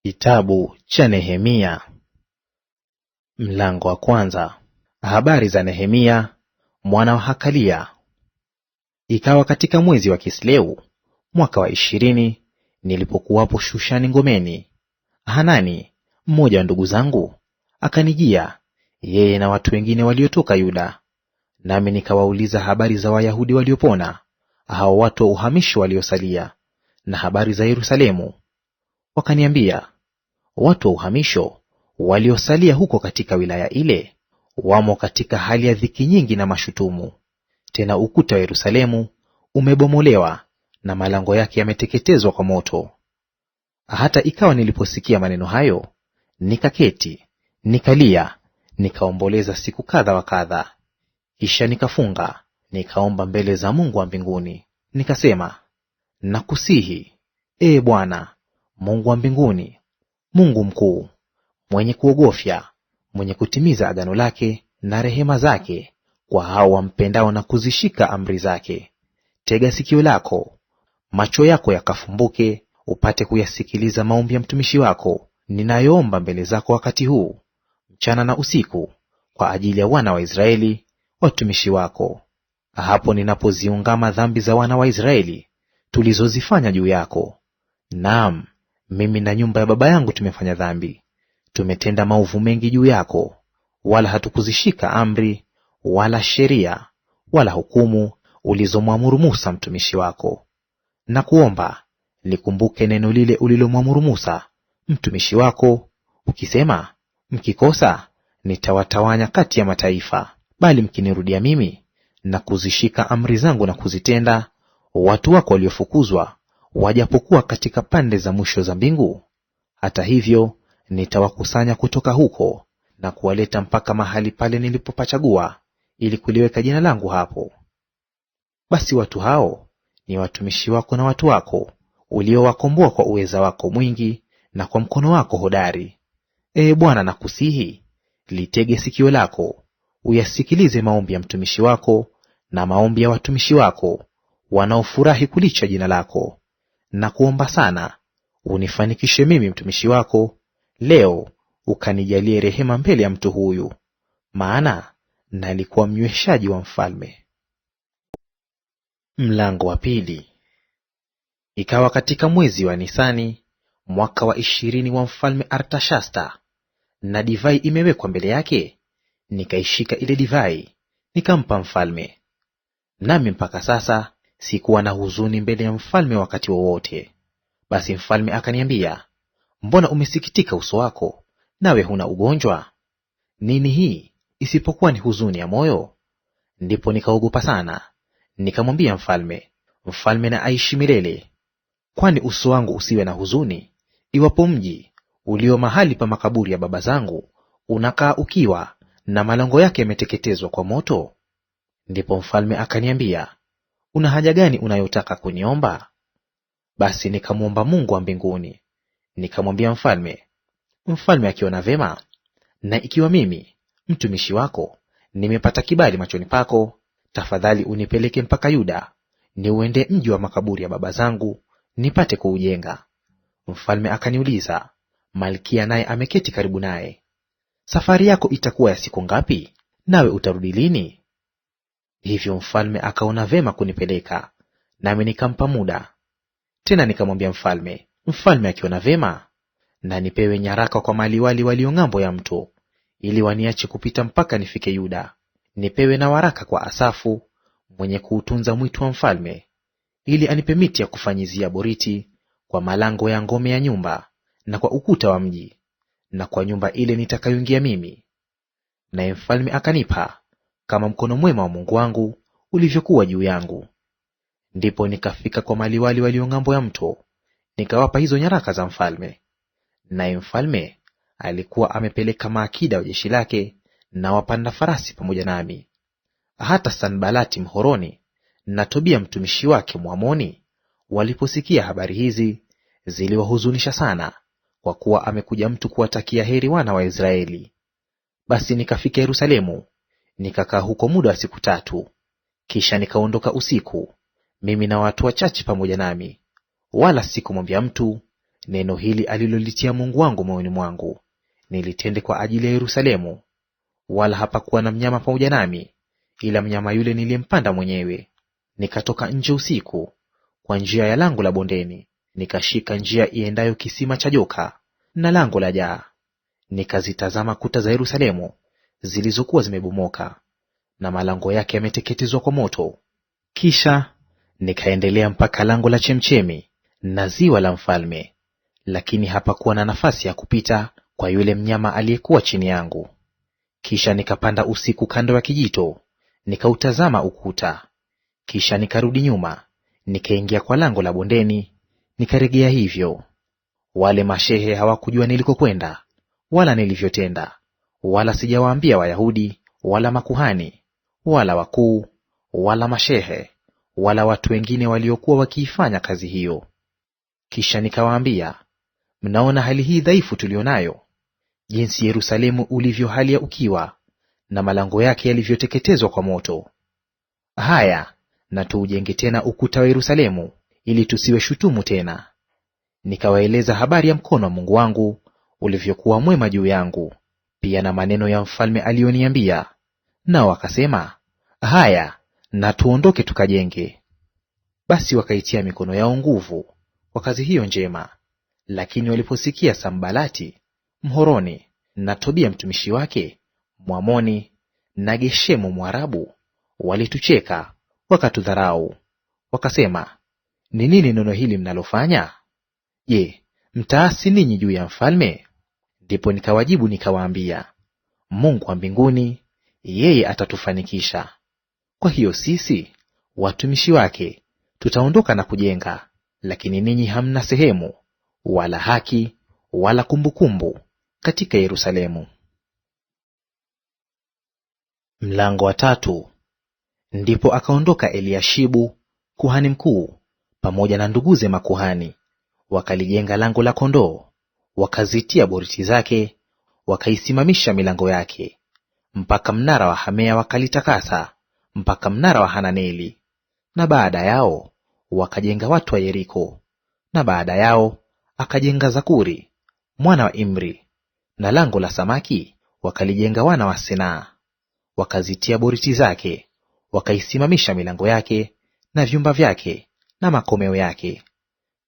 Kitabu cha Nehemia mlango wa kwanza. Habari za Nehemia mwana wa Hakalia. Ikawa katika mwezi wa Kisleu mwaka wa 20, nilipokuwapo Shushani ngomeni, Hanani mmoja wa ndugu zangu akanijia, yeye na watu wengine waliotoka Yuda. Nami nikawauliza habari za Wayahudi waliopona, hao watu wa uhamisho waliosalia, na habari za Yerusalemu. Wakaniambia, watu wa uhamisho waliosalia huko katika wilaya ile wamo katika hali ya dhiki nyingi na mashutumu. Tena ukuta wa Yerusalemu umebomolewa na malango yake yameteketezwa kwa moto. Hata ikawa niliposikia maneno hayo, nikaketi, nikalia, nikaomboleza siku kadha wa kadha. Kisha nikafunga, nikaomba mbele za Mungu wa mbinguni, nikasema, nakusihi, Ee Bwana Mungu wa mbinguni, Mungu mkuu, mwenye kuogofya, mwenye kutimiza agano lake na rehema zake kwa hao wampendao na kuzishika amri zake, tega sikio lako, macho yako yakafumbuke, upate kuyasikiliza maombi ya mtumishi wako ninayoomba mbele zako wakati huu mchana na usiku, kwa ajili ya wana wa Israeli watumishi wako, hapo ninapoziungama dhambi za wana wa Israeli tulizozifanya juu yako. Naam, mimi na nyumba ya baba yangu tumefanya dhambi, tumetenda maovu mengi juu yako, wala hatukuzishika amri wala sheria wala hukumu ulizomwamuru Musa mtumishi wako. Na kuomba likumbuke neno lile ulilomwamuru Musa mtumishi wako, ukisema, mkikosa nitawatawanya kati ya mataifa, bali mkinirudia mimi na kuzishika amri zangu na kuzitenda, watu wako waliofukuzwa wajapokuwa katika pande za mwisho za mbingu, hata hivyo nitawakusanya kutoka huko na kuwaleta mpaka mahali pale nilipopachagua, ili kuliweka jina langu hapo. Basi watu hao ni watumishi wako na watu wako, uliowakomboa kwa uweza wako mwingi na kwa mkono wako hodari. Ee Bwana, nakusihi, litege sikio lako, uyasikilize maombi ya mtumishi wako na maombi ya watumishi wako wanaofurahi kulicha jina lako. Na kuomba sana, unifanikishe mimi mtumishi wako leo, ukanijalie rehema mbele ya mtu huyu, maana nalikuwa mnyweshaji wa mfalme. Mlango wa pili. Ikawa katika mwezi wa Nisani mwaka wa 20 wa mfalme Artashasta, na divai imewekwa mbele yake, nikaishika ile divai nikampa mfalme. Nami mpaka sasa sikuwa na huzuni mbele ya mfalme wakati wowote. Basi mfalme akaniambia, mbona umesikitika uso wako, nawe huna ugonjwa? Nini hii isipokuwa ni huzuni ya moyo? Ndipo nikaogopa sana, nikamwambia mfalme, mfalme na aishi milele. Kwani uso wangu usiwe na huzuni, iwapo mji ulio mahali pa makaburi ya baba zangu unakaa ukiwa, na malango yake yameteketezwa kwa moto? Ndipo mfalme akaniambia, una haja gani unayotaka kuniomba? Basi nikamwomba Mungu wa mbinguni, nikamwambia mfalme, mfalme akiona vema, na ikiwa mimi mtumishi wako nimepata kibali machoni pako, tafadhali unipeleke mpaka Yuda, niuende mji wa makaburi ya baba zangu, nipate kuujenga. Mfalme akaniuliza, malkia naye ameketi karibu naye, safari yako itakuwa ya siku ngapi, nawe utarudi lini? Hivyo mfalme akaona vema kunipeleka, nami nikampa muda. Tena nikamwambia mfalme, mfalme akiona vema, na nipewe nyaraka kwa maliwali walio ng'ambo ya mto, ili waniache kupita mpaka nifike Yuda. Nipewe na waraka kwa Asafu mwenye kuutunza mwitu wa mfalme, ili anipe miti ya kufanyizia boriti kwa malango ya ngome ya nyumba, na kwa ukuta wa mji, na kwa nyumba ile nitakayoingia mimi. Naye mfalme akanipa, kama mkono mwema wa Mungu wangu ulivyokuwa juu yangu. Ndipo nikafika kwa maliwali walio ng'ambo ya mto, nikawapa hizo nyaraka za mfalme. Naye mfalme alikuwa amepeleka maakida wa jeshi lake na wapanda farasi pamoja nami. Hata Sanbalati Mhoroni na Tobia mtumishi wake Mwamoni waliposikia habari hizi, ziliwahuzunisha sana, kwa kuwa amekuja mtu kuwatakia heri wana wa Israeli. Basi nikafika Yerusalemu, nikakaa huko muda wa siku 3. Kisha nikaondoka usiku, mimi na watu wachache pamoja nami, wala sikumwambia mtu neno hili alilolitia Mungu wangu moyoni mwangu, nilitende kwa ajili ya Yerusalemu. Wala hapakuwa na mnyama pamoja nami, ila mnyama yule niliyempanda mwenyewe. Nikatoka nje usiku kwa njia ya lango la bondeni, nikashika njia iendayo kisima cha joka na lango la jaa. Nikazitazama kuta za Yerusalemu zilizokuwa zimebomoka, na malango yake yameteketezwa kwa moto. Kisha nikaendelea mpaka lango la chemchemi na ziwa la mfalme, lakini hapakuwa na nafasi ya kupita kwa yule mnyama aliyekuwa chini yangu. Kisha nikapanda usiku kando ya kijito, nikautazama ukuta. Kisha nikarudi nyuma, nikaingia kwa lango la bondeni, nikaregea hivyo. Wale mashehe hawakujua nilikokwenda wala nilivyotenda, wala sijawaambia Wayahudi wala makuhani wala wakuu wala mashehe wala watu wengine waliokuwa wakiifanya kazi hiyo. Kisha nikawaambia, mnaona hali hii dhaifu tuliyo nayo, jinsi Yerusalemu ulivyo hali ya ukiwa, na malango yake yalivyoteketezwa kwa moto. Haya, na tuujenge tena ukuta wa Yerusalemu, ili tusiwe shutumu tena. Nikawaeleza habari ya mkono wa Mungu wangu ulivyokuwa mwema juu yangu, pia na maneno ya mfalme aliyoniambia. Nao wakasema, haya, na tuondoke tukajenge. Basi wakaitia mikono yao nguvu kwa kazi hiyo njema. Lakini waliposikia Sambalati Mhoroni na Tobia mtumishi wake Mwamoni na Geshemu Mwarabu, walitucheka wakatudharau, wakasema, ni nini neno hili mnalofanya? Je, mtaasi ninyi juu ya mfalme? Ndipo nikawajibu nikawaambia, Mungu wa mbinguni, yeye atatufanikisha. Kwa hiyo sisi watumishi wake tutaondoka na kujenga, lakini ninyi hamna sehemu wala haki wala kumbukumbu katika Yerusalemu. Mlango wa tatu. Ndipo akaondoka Eliashibu kuhani mkuu pamoja na nduguze makuhani, wakalijenga lango la kondoo, wakazitia boriti zake, wakaisimamisha milango yake, mpaka mnara wa Hamea wakalitakasa, mpaka mnara wa Hananeli. Na baada yao wakajenga watu wa Yeriko. Na baada yao akajenga Zakuri mwana wa Imri. Na lango la samaki wakalijenga wana wa Senaa, wakazitia boriti zake, wakaisimamisha milango yake na vyumba vyake na makomeo yake.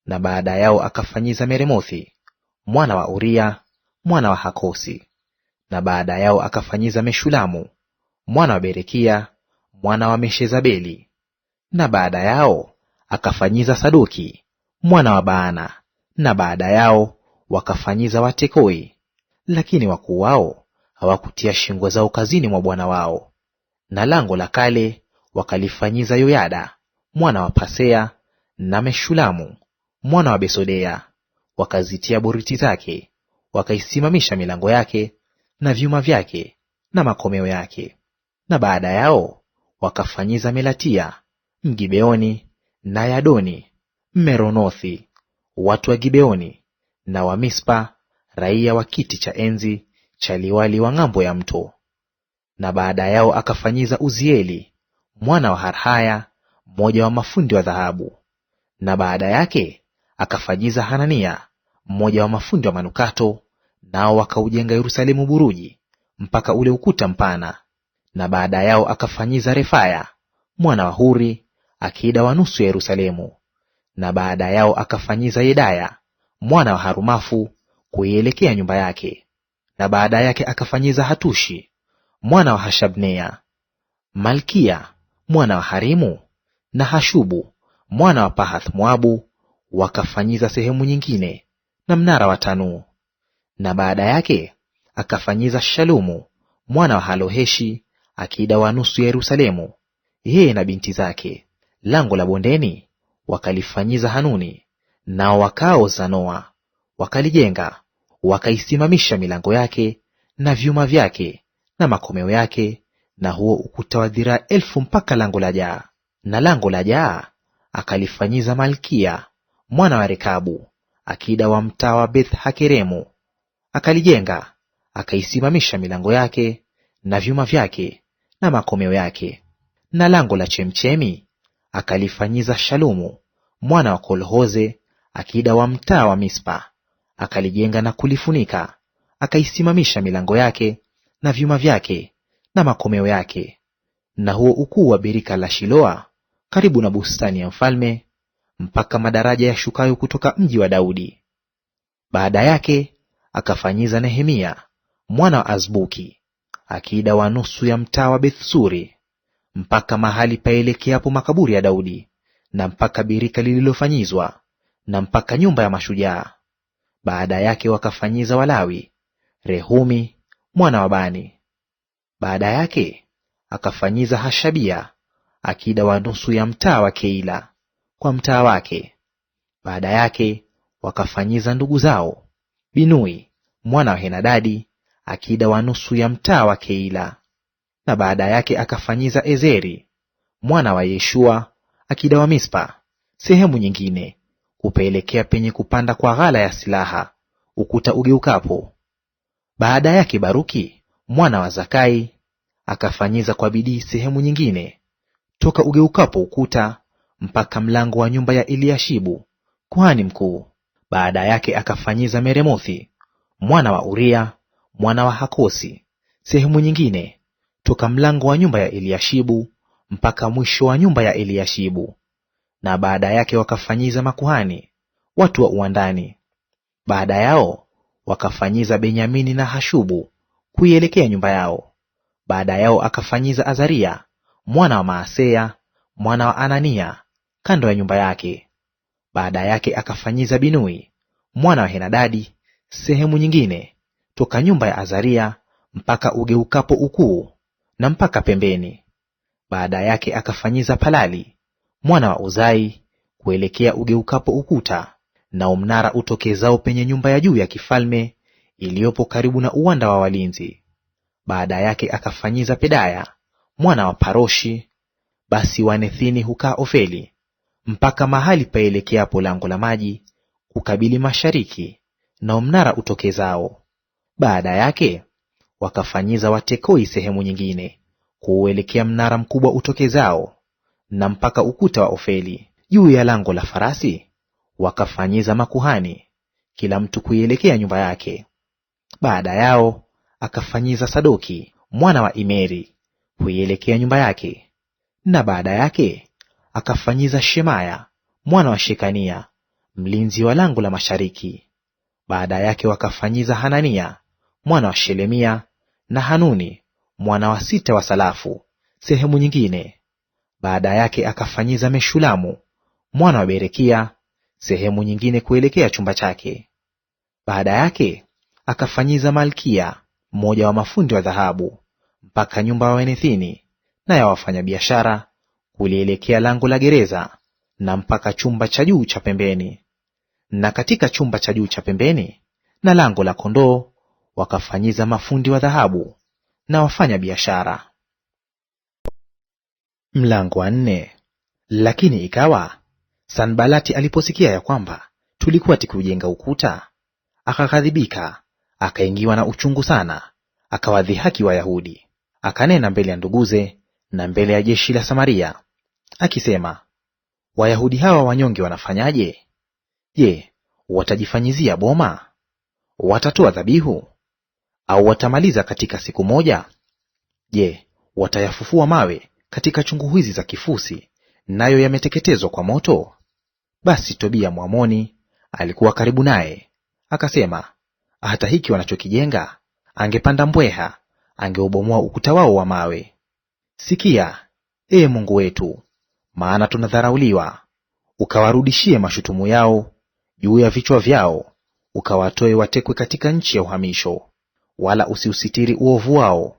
Na baada yao akafanyiza Meremothi mwana wa Uria mwana wa Hakosi. Na baada yao akafanyiza Meshulamu mwana wa Berekia mwana wa Meshezabeli. Na baada yao akafanyiza Sadoki mwana wa Baana. Na baada yao wakafanyiza Watekoi, lakini wakuu wao hawakutia shingo zao kazini mwa bwana wao. Na lango la kale wakalifanyiza Yoyada mwana wa Pasea na Meshulamu mwana wa Besodea, wakazitia boriti zake, wakaisimamisha milango yake na vyuma vyake na makomeo yake. Na baada yao wakafanyiza Melatia Mgibeoni na Yadoni Mmeronothi, watu wa Gibeoni na wa Mispa, raia wa kiti cha enzi cha liwali wa ng'ambo ya mto. Na baada yao akafanyiza Uzieli mwana wa Harhaya, mmoja wa mafundi wa dhahabu. Na baada yake akafanyiza Hanania mmoja wa mafundi wa manukato, nao wakaujenga Yerusalemu buruji mpaka ule ukuta mpana. Na baada yao akafanyiza Refaya mwana wa Huri akida wa nusu ya Yerusalemu. Na baada yao akafanyiza Yedaya mwana wa Harumafu kuielekea nyumba yake. Na baada yake akafanyiza Hatushi mwana wa Hashabnea, Malkia mwana wa Harimu na Hashubu mwana wa Pahath Moabu wakafanyiza sehemu nyingine na mnara wa tanuu. Na baada yake akafanyiza Shalumu mwana wa Haloheshi akida wa nusu ya Yerusalemu, yeye na binti zake. Lango la bondeni wakalifanyiza Hanuni, nao wakao Zanoa, wakalijenga, wakaisimamisha milango yake na vyuma vyake na makomeo yake, na huo ukuta wa dhiraa 1,000 mpaka lango la jaa. Na lango la jaa akalifanyiza Malkia mwana wa Rekabu akida wa mtaa wa Beth Hakeremu, akalijenga, akaisimamisha milango yake na vyuma vyake na makomeo yake. Na lango la chemchemi akalifanyiza Shalumu mwana wa Kolhoze akida wa mtaa wa Mispa. akalijenga na kulifunika, akaisimamisha milango yake na vyuma vyake na makomeo yake. Na huo ukuu wa birika la Shiloa karibu na bustani ya mfalme, mpaka madaraja yashukayo kutoka mji wa Daudi. Baada yake akafanyiza Nehemia mwana wa Azbuki akida wa nusu ya mtaa wa Bethsuri, mpaka mahali paelekeapo makaburi ya Daudi, na mpaka birika lililofanyizwa, na mpaka nyumba ya mashujaa. Baada yake wakafanyiza Walawi Rehumi mwana wa Bani. Baada yake akafanyiza Hashabia akida wa nusu ya mtaa wa Keila kwa mtaa wake. Baada yake wakafanyiza ndugu zao Binui mwana wa Henadadi akida wa nusu ya mtaa wa Keila. Na baada yake akafanyiza Ezeri mwana wa Yeshua akida wa Mispa sehemu nyingine, kupaelekea penye kupanda kwa ghala ya silaha, ukuta ugeukapo. Baada yake Baruki mwana wa Zakai akafanyiza kwa bidii sehemu nyingine, toka ugeukapo ukuta mpaka mlango wa nyumba ya Eliashibu kuhani mkuu. Baada yake akafanyiza Meremothi mwana wa Uria mwana wa Hakosi sehemu nyingine, toka mlango wa nyumba ya Eliashibu mpaka mwisho wa nyumba ya Eliashibu. Na baada yake wakafanyiza makuhani, watu wa uwandani. Baada yao wakafanyiza Benyamini na Hashubu kuielekea nyumba yao. Baada yao akafanyiza Azaria mwana wa Maaseya mwana wa Anania kando ya nyumba yake. Baada yake akafanyiza Binui mwana wa Henadadi sehemu nyingine, toka nyumba ya Azaria mpaka ugeukapo ukuu na mpaka pembeni. Baada yake akafanyiza Palali mwana wa Uzai kuelekea ugeukapo ukuta, nao mnara utokezao penye nyumba ya juu ya kifalme iliyopo karibu na uwanda wa walinzi. Baada yake akafanyiza Pedaya mwana wa Paroshi. Basi Wanethini hukaa Ofeli mpaka mahali paelekeapo lango la maji kukabili mashariki, nao mnara utokezao. Baada yake wakafanyiza Watekoi sehemu nyingine kuuelekea mnara mkubwa utokezao, na mpaka ukuta wa Ofeli. Juu ya lango la farasi wakafanyiza makuhani, kila mtu kuielekea nyumba yake. Baada yao akafanyiza Sadoki mwana wa Imeri kuielekea nyumba yake. Na baada yake akafanyiza Shemaya mwana wa Shekania mlinzi wa lango la mashariki. Baada yake wakafanyiza Hanania mwana wa Shelemia na Hanuni mwana wa sita wa Salafu sehemu nyingine. Baada yake akafanyiza Meshulamu mwana wa Berekia sehemu nyingine kuelekea chumba chake. Baada yake akafanyiza Malkia mmoja wa mafundi wa dhahabu mpaka nyumba ya Wenethini na ya wafanyabiashara kulielekea lango la gereza, na mpaka chumba cha juu cha pembeni. Na katika chumba cha juu cha pembeni na lango la kondoo wakafanyiza mafundi wa dhahabu na wafanya biashara. Mlango wa 4. Lakini ikawa Sanbalati aliposikia ya kwamba tulikuwa tukiujenga ukuta, akaghadhibika, akaingiwa na uchungu sana, akawadhihaki Wayahudi. Akanena mbele ya nduguze na mbele ya jeshi la Samaria akisema, Wayahudi hawa wanyonge wanafanyaje? Je, watajifanyizia boma? Watatoa dhabihu? Au watamaliza katika siku moja? Je, watayafufua mawe katika chunguizi za kifusi, nayo yameteketezwa kwa moto? Basi Tobia Mwamoni alikuwa karibu naye, akasema, hata hiki wanachokijenga, angepanda mbweha, angeubomoa ukuta wao wa mawe. Sikia, ee Mungu wetu, maana tunadharauliwa. Ukawarudishie mashutumu yao juu ya vichwa vyao, ukawatoe watekwe katika nchi ya uhamisho. Wala usiusitiri uovu wao,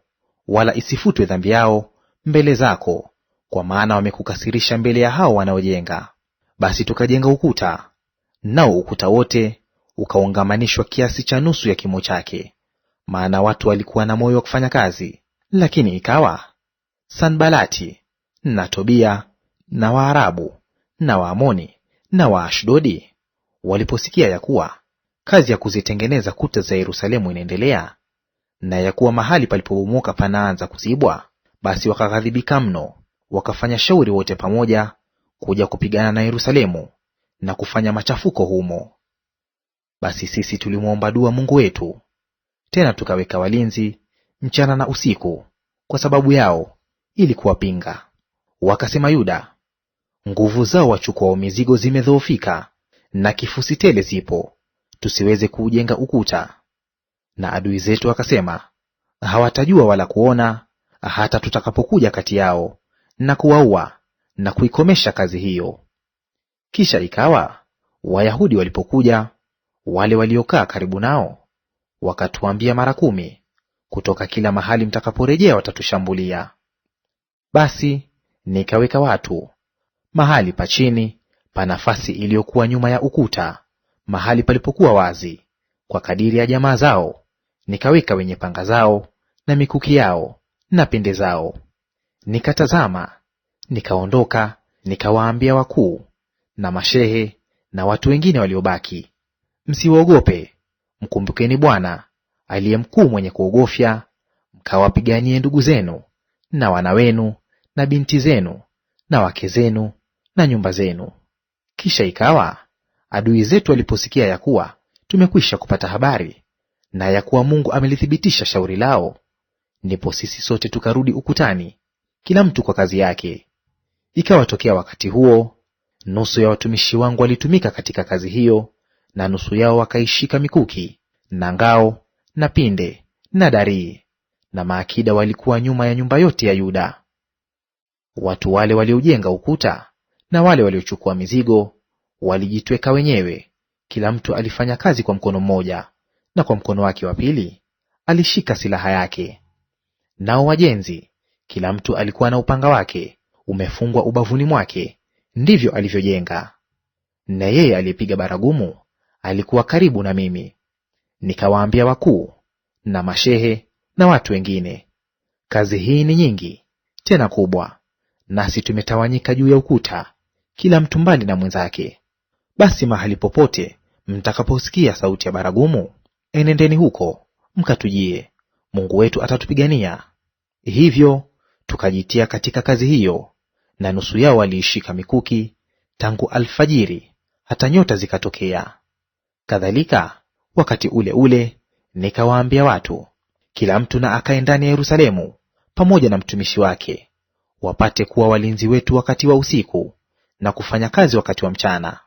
wala isifutwe dhambi yao mbele zako, kwa maana wamekukasirisha mbele ya hao wanaojenga. Basi tukajenga ukuta, nao ukuta wote ukaungamanishwa kiasi cha nusu ya kimo chake, maana watu walikuwa na moyo wa kufanya kazi. Lakini ikawa Sanbalati na Tobia na Waarabu na Waamoni na Waashdodi waliposikia ya kuwa kazi ya kuzitengeneza kuta za Yerusalemu inaendelea, na ya kuwa mahali palipobomoka panaanza kuzibwa, basi wakaghadhibika mno, wakafanya shauri wote pamoja kuja kupigana na Yerusalemu na kufanya machafuko humo. Basi sisi tulimwomba dua Mungu wetu, tena tukaweka walinzi mchana na usiku kwa sababu yao, ili kuwapinga. Wakasema Yuda, nguvu zao wachukuao mizigo zimedhoofika, na kifusi tele zipo, tusiweze kuujenga ukuta. Na adui zetu wakasema, hawatajua wala kuona, hata tutakapokuja kati yao na kuwaua na kuikomesha kazi hiyo. Kisha ikawa Wayahudi walipokuja, wale waliokaa karibu nao wakatuambia mara 10, kutoka kila mahali mtakaporejea watatushambulia. Basi nikaweka watu mahali pa chini pa nafasi iliyokuwa nyuma ya ukuta, mahali palipokuwa wazi, kwa kadiri ya jamaa zao, nikaweka wenye panga zao na mikuki yao na pinde zao. Nikatazama, nikaondoka, nikawaambia wakuu na mashehe na watu wengine waliobaki, msiwaogope, mkumbukeni Bwana aliye mkuu mwenye kuogofya, mkawapiganie ndugu zenu na wana wenu na binti zenu na wake zenu na nyumba zenu. Kisha ikawa adui zetu waliposikia ya kuwa tumekwisha kupata habari, na ya kuwa Mungu amelithibitisha shauri lao, ndipo sisi sote tukarudi ukutani, kila mtu kwa kazi yake. Ikawa tokea wakati huo, nusu ya watumishi wangu walitumika katika kazi hiyo, na nusu yao wakaishika mikuki na ngao na pinde na darii, na maakida walikuwa nyuma ya nyumba yote ya Yuda. Watu wale waliojenga ukuta na wale waliochukua mizigo walijitweka wenyewe, kila mtu alifanya kazi kwa mkono mmoja, na kwa mkono wake wa pili alishika silaha yake. Nao wajenzi, kila mtu alikuwa na upanga wake umefungwa ubavuni mwake, ndivyo alivyojenga. Na yeye aliyepiga baragumu alikuwa karibu na mimi. Nikawaambia wakuu na mashehe na watu wengine, kazi hii ni nyingi tena kubwa, nasi tumetawanyika juu ya ukuta, kila mtu mbali na mwenzake. Basi mahali popote mtakaposikia sauti ya baragumu, enendeni huko mkatujie, Mungu wetu atatupigania. Hivyo tukajitia katika kazi hiyo, na nusu yao waliishika mikuki tangu alfajiri hata nyota zikatokea. Kadhalika wakati ule ule nikawaambia watu, kila mtu na akae ndani ya Yerusalemu pamoja na mtumishi wake, wapate kuwa walinzi wetu wakati wa usiku na kufanya kazi wakati wa mchana.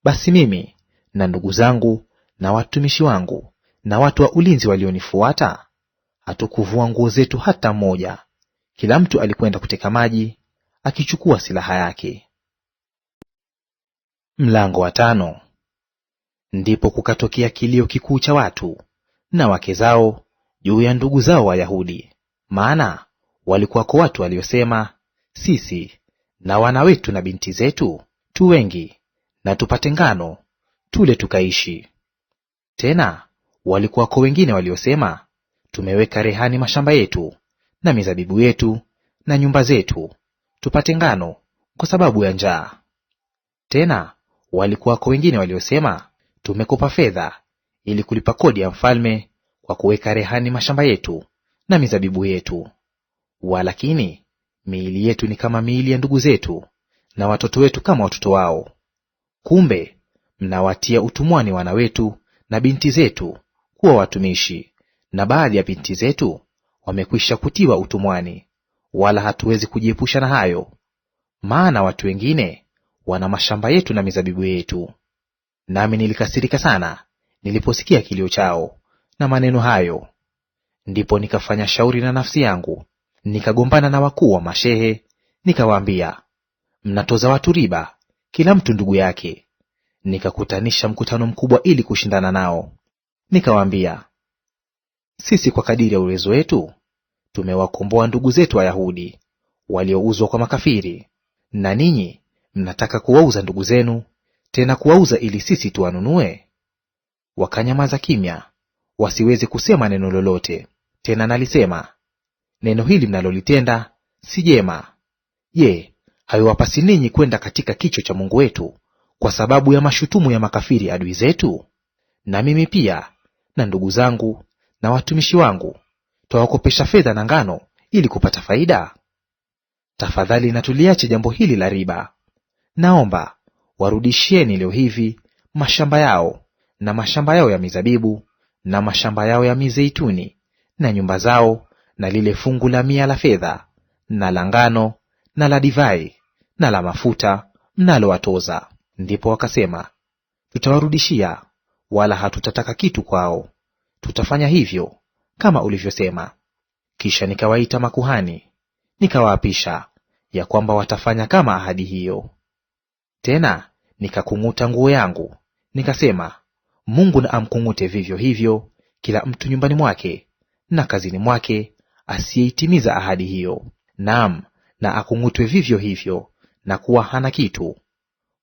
Basi mimi na ndugu zangu na watumishi wangu na watu wa ulinzi walionifuata hatukuvua nguo zetu hata mmoja; kila mtu alikwenda kuteka maji akichukua silaha yake. Mlango wa 5. Ndipo kukatokea kilio kikuu cha watu na wake zao juu ya ndugu zao Wayahudi, maana walikuwako watu waliosema, sisi na wana wetu na binti zetu tu wengi, na tupate ngano tule tukaishi. Tena walikuwako wengine waliosema, tumeweka rehani mashamba yetu na mizabibu yetu na nyumba zetu, tupate ngano kwa sababu ya njaa. Tena walikuwako wengine waliosema, tumekopa fedha ili kulipa kodi ya mfalme, kwa kuweka rehani mashamba yetu na mizabibu yetu. Walakini miili yetu ni kama miili ya ndugu zetu, na watoto wetu kama watoto wao. Kumbe mnawatia utumwani wana wetu na binti zetu kuwa watumishi, na baadhi ya binti zetu wamekwisha kutiwa utumwani, wala hatuwezi kujiepusha na hayo. Maana watu wengine wana mashamba yetu na mizabibu yetu. Nami nilikasirika sana niliposikia kilio chao na maneno hayo. Ndipo nikafanya shauri na nafsi yangu, nikagombana na wakuu wa mashehe, nikawaambia, mnatoza watu riba, kila mtu ndugu yake. Nikakutanisha mkutano mkubwa ili kushindana nao. Nikawaambia, sisi kwa kadiri ya uwezo wetu tumewakomboa ndugu zetu Wayahudi waliouzwa kwa makafiri, na ninyi mnataka kuwauza ndugu zenu, tena kuwauza ili sisi tuwanunue? Wakanyamaza kimya, wasiweze kusema neno lolote. Tena nalisema, neno hili mnalolitenda si jema. Je, haiwapasi ninyi kwenda katika kicho cha Mungu wetu kwa sababu ya mashutumu ya makafiri adui zetu? Na mimi pia na ndugu zangu na watumishi wangu twawakopesha fedha na ngano ili kupata faida? Tafadhali na tuliache jambo hili la riba. Naomba warudishieni leo hivi mashamba yao na mashamba yao ya mizabibu, na mashamba yao ya mizeituni, na nyumba zao, na lile fungu la 100 la fedha, na la ngano, na la divai, na la mafuta mnalowatoza. Ndipo wakasema, tutawarudishia, wala hatutataka kitu kwao; tutafanya hivyo kama ulivyosema. Kisha nikawaita makuhani, nikawaapisha ya kwamba watafanya kama ahadi hiyo. Tena nikakung'uta nguo yangu, nikasema, Mungu na amkung'ute vivyo hivyo kila mtu nyumbani mwake na kazini mwake, asiyeitimiza ahadi hiyo; naam, na akung'utwe vivyo hivyo na kuwa hana kitu.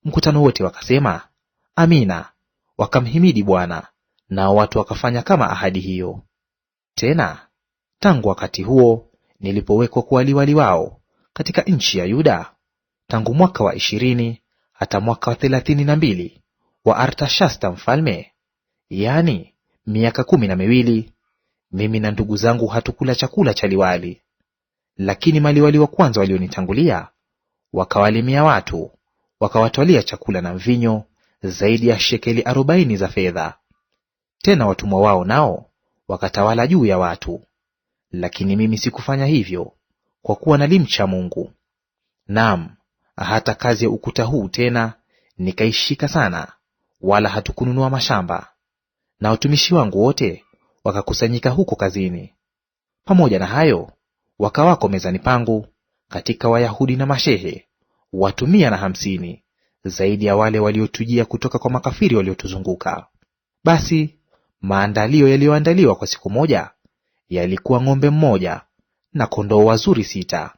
Mkutano wote wakasema, Amina, wakamhimidi Bwana, nao watu wakafanya kama ahadi hiyo. Tena tangu wakati huo nilipowekwa kuwa liwali wao katika nchi ya Yuda, tangu mwaka wa 20 hata mwaka wa 32 wa Artashasta mfalme, yaani miaka 12, mimi na ndugu zangu hatukula chakula cha liwali. Lakini maliwali wa kwanza walionitangulia wakawalimia watu, wakawatwalia chakula na mvinyo zaidi ya shekeli 40 za fedha. Tena watumwa wao nao wakatawala juu ya watu. Lakini mimi sikufanya hivyo, kwa kuwa nalimcha Mungu. Naam, hata kazi ya ukuta huu tena nikaishika sana, wala hatukununua mashamba. Na watumishi wangu wote wakakusanyika huko kazini. Pamoja na hayo, wakawako mezani pangu katika Wayahudi na mashehe watu 150, zaidi ya wale waliotujia kutoka kwa makafiri waliotuzunguka. Basi maandalio yaliyoandaliwa kwa siku moja yalikuwa ng'ombe mmoja na kondoo wazuri 6.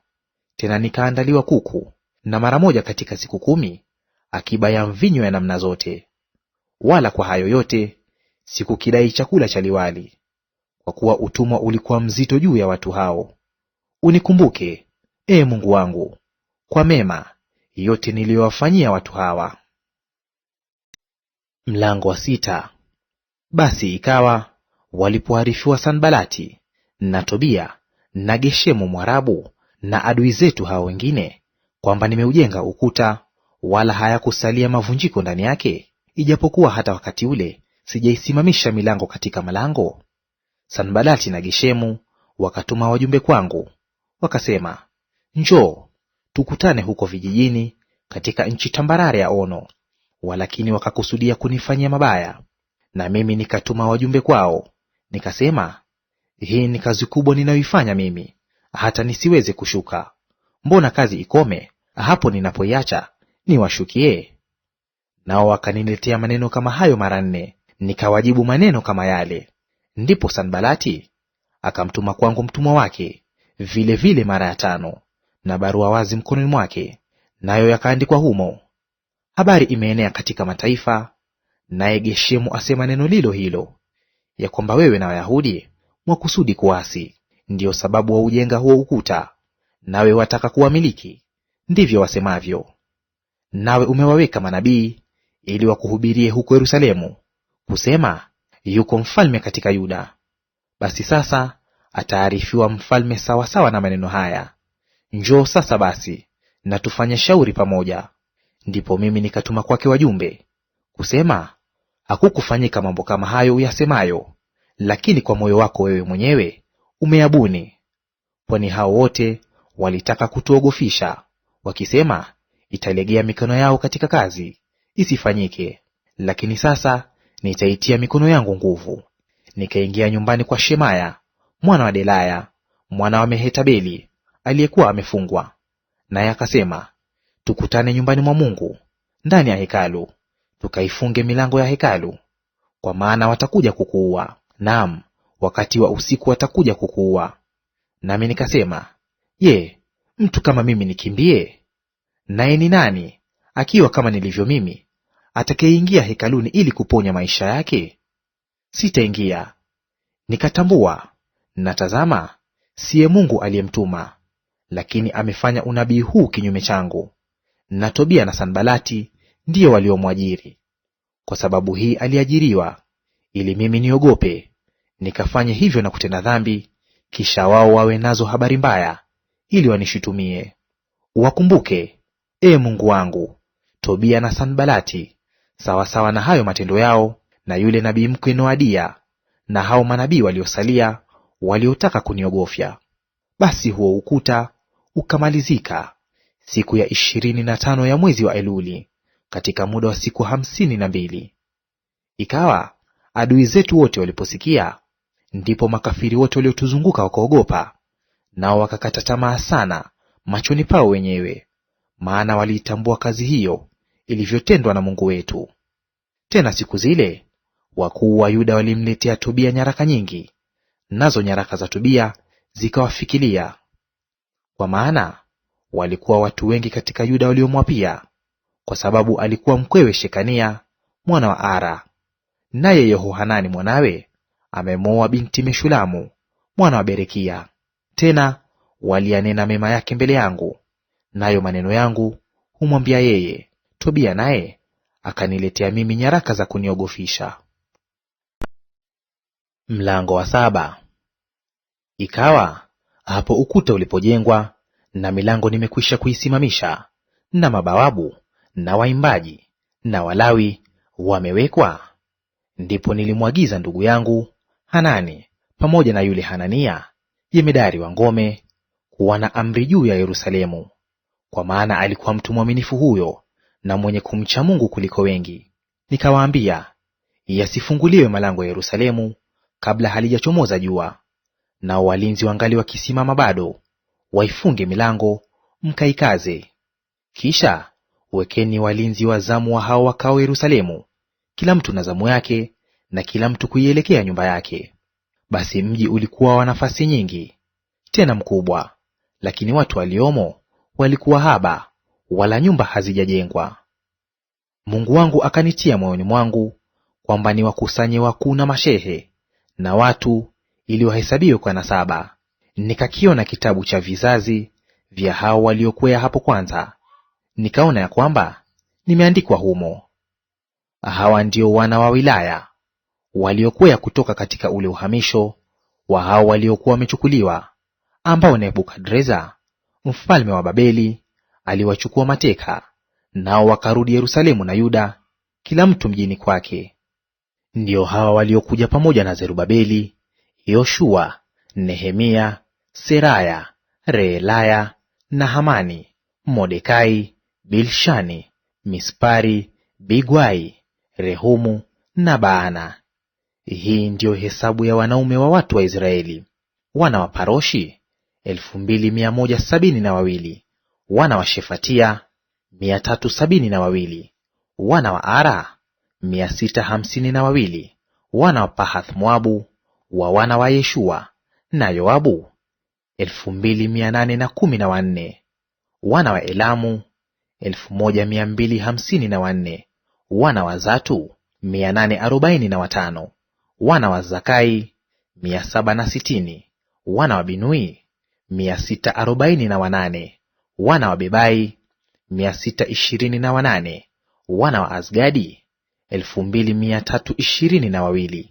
Tena nikaandaliwa kuku, na mara moja katika siku 10 akiba ya mvinyo ya namna zote. Wala kwa hayo yote sikukidai chakula cha liwali, kwa kuwa utumwa ulikuwa mzito juu ya watu hao. Unikumbuke, Ee Mungu wangu, kwa mema yote niliyowafanyia watu hawa. Mlango wa 6. Basi ikawa walipoarifiwa Sanbalati na Tobia na Geshemu Mwarabu na adui zetu hao wengine kwamba nimeujenga ukuta, wala hayakusalia mavunjiko ndani yake, ijapokuwa hata wakati ule sijaisimamisha milango katika malango, Sanbalati na Geshemu wakatuma wajumbe kwangu, wakasema, Njoo tukutane huko vijijini katika nchi tambarare ya Ono. Walakini wakakusudia kunifanyia mabaya. Na mimi nikatuma wajumbe kwao, nikasema, hii ni kazi kubwa ninayoifanya mimi, hata nisiweze kushuka. Mbona kazi ikome hapo ninapoiacha niwashukie? Nao wakaniletea maneno kama hayo mara 4, nikawajibu maneno kama yale. Ndipo Sanbalati akamtuma kwangu mtumwa wake vile vile mara ya 5, na barua wazi mkononi mwake, nayo yakaandikwa humo, habari imeenea katika mataifa, naye Geshemu asema neno lilo hilo, ya kwamba wewe na Wayahudi mwakusudi kuasi, ndiyo sababu waujenga huo ukuta, nawe wataka kuwamiliki; ndivyo wasemavyo. Nawe umewaweka manabii ili wakuhubirie huko Yerusalemu, kusema, yuko mfalme katika Yuda. Basi sasa ataarifiwa mfalme sawasawa na maneno haya. Njoo sasa basi, na tufanye shauri pamoja. Ndipo mimi nikatuma kwake wajumbe kusema, hakukufanyika mambo kama hayo uyasemayo, lakini kwa moyo wako wewe mwenyewe umeyabuni. Kwani hao wote walitaka kutuogofisha, wakisema, italegea mikono yao katika kazi, isifanyike. Lakini sasa nitaitia mikono yangu nguvu. Nikaingia nyumbani kwa Shemaya mwana wa Delaya mwana wa Mehetabeli, aliyekuwa amefungwa. Naye akasema, tukutane nyumbani mwa Mungu ndani ya hekalu, tukaifunge milango ya hekalu, kwa maana watakuja kukuua; naam, wakati wa usiku watakuja kukuua. Nami nikasema, je, mtu kama mimi nikimbie? Naye ni nani, akiwa kama nilivyo mimi, atakayeingia hekaluni ili kuponya maisha yake? Sitaingia. Nikatambua, na tazama, siye Mungu aliyemtuma, lakini amefanya unabii huu kinyume changu. Na Tobia na Sanbalati ndiyo waliomwajiri. Kwa sababu hii aliajiriwa, ili mimi niogope, nikafanye hivyo na kutenda dhambi, kisha wao wawe nazo habari mbaya, ili wanishutumie. Uwakumbuke, Ee Mungu wangu, Tobia na Sanbalati sawasawa na hayo matendo yao na yule nabii mkwe Noadia, na hao manabii waliosalia waliotaka kuniogofya. Basi huo ukuta ukamalizika siku ya 25 ya mwezi wa Eluli, katika muda wa siku 52. Ikawa adui zetu wote waliposikia, ndipo makafiri wote waliotuzunguka wakaogopa, nao wakakata tamaa sana machoni pao wenyewe, maana waliitambua kazi hiyo ilivyotendwa na Mungu wetu. Tena siku zile wakuu wa Yuda walimletea Tobia nyaraka nyingi, nazo nyaraka za Tobia zikawafikilia. Kwa maana walikuwa watu wengi katika Yuda waliomwapia, kwa sababu alikuwa mkwewe Shekania mwana wa Ara, naye Yehohanani mwanawe amemwoa binti Meshulamu mwana wa Berekia. Tena walianena mema yake mbele yangu, nayo maneno yangu humwambia yeye. Tobia naye akaniletea mimi nyaraka za kuniogofisha. Mlango wa 7. Ikawa hapo ukuta ulipojengwa na milango nimekwisha kuisimamisha, na mabawabu na waimbaji na Walawi wamewekwa, ndipo nilimwagiza ndugu yangu Hanani pamoja na yule Hanania jemedari wa ngome kuwa na amri juu ya Yerusalemu, kwa maana alikuwa mtu mwaminifu huyo na mwenye kumcha Mungu kuliko wengi. Nikawaambia, yasifunguliwe malango ya Yerusalemu kabla halijachomoza jua, nao walinzi wangali wakisimama bado, waifunge milango mkaikaze. Kisha wekeni walinzi wa zamu wa hao wakao Yerusalemu, kila mtu na zamu yake, na kila mtu kuielekea nyumba yake. Basi mji ulikuwa wa nafasi nyingi tena mkubwa, lakini watu waliomo walikuwa haba, wala nyumba hazijajengwa. Mungu wangu akanitia moyoni mwangu kwamba niwakusanye wakuu na mashehe na watu, ili wahesabiwe kwa nasaba. Nikakiona kitabu cha vizazi vya hao waliokwea hapo kwanza, nikaona ya kwamba nimeandikwa humo, hawa ndio wana wa wilaya waliokwea kutoka katika ule uhamisho wa hao waliokuwa wamechukuliwa, ambao Nebukadreza mfalme wa Babeli aliwachukua mateka, nao wakarudi Yerusalemu na Yuda, kila mtu mjini kwake. Ndio hawa waliokuja pamoja na Zerubabeli, Yoshua, Nehemia, Seraya, Reelaya, Nahamani, Mordekai, Bilshani, Mispari, Bigwai, Rehumu na Baana. Hii ndiyo hesabu ya wanaume wa watu wa Israeli. Wana wa Paroshi 2,172, wana wa Shefatia 372, wana wa Ara 652, wana wa Pahath Moabu wa wana wa Yeshua na Yoabu 2,814, wana wa Elamu 1,254, wana wa Zatu 845, wana wa Zakai 760, wana wa Binui 648, wana wa Bebai 628, wana wa Azgadi 2,322,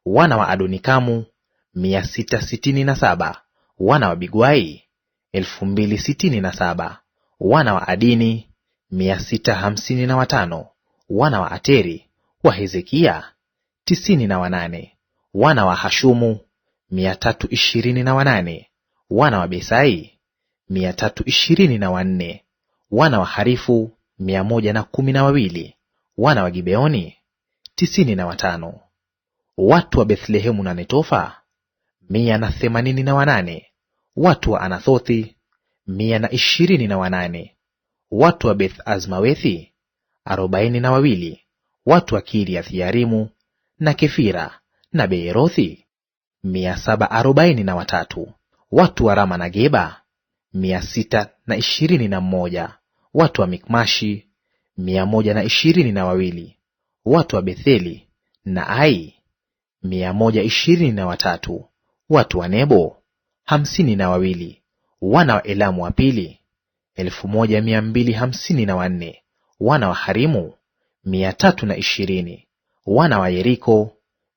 wana wa Adonikamu 667, wana wa Bigwai 2,067, wana wa Adini 655, wana wa Ateri wa Hezekia 98, wana wa Hashumu 328, wana wa Besai 324, wana wa Harifu 112, wana wa Gibeoni 95, watu wa Bethlehemu na Netofa 188, watu wa Anathothi 128, watu wa Beth Azmawethi 42, watu wa Kiriath Yarimu na Kefira na Beerothi 743, watu wa Rama na Geba 621, watu wa Mikmashi 122, watu wa Betheli na Ai 123, watu wa Nebo 52, wana wa Elamu wa pili 1,254, wana wa Harimu 320, wana wa Yeriko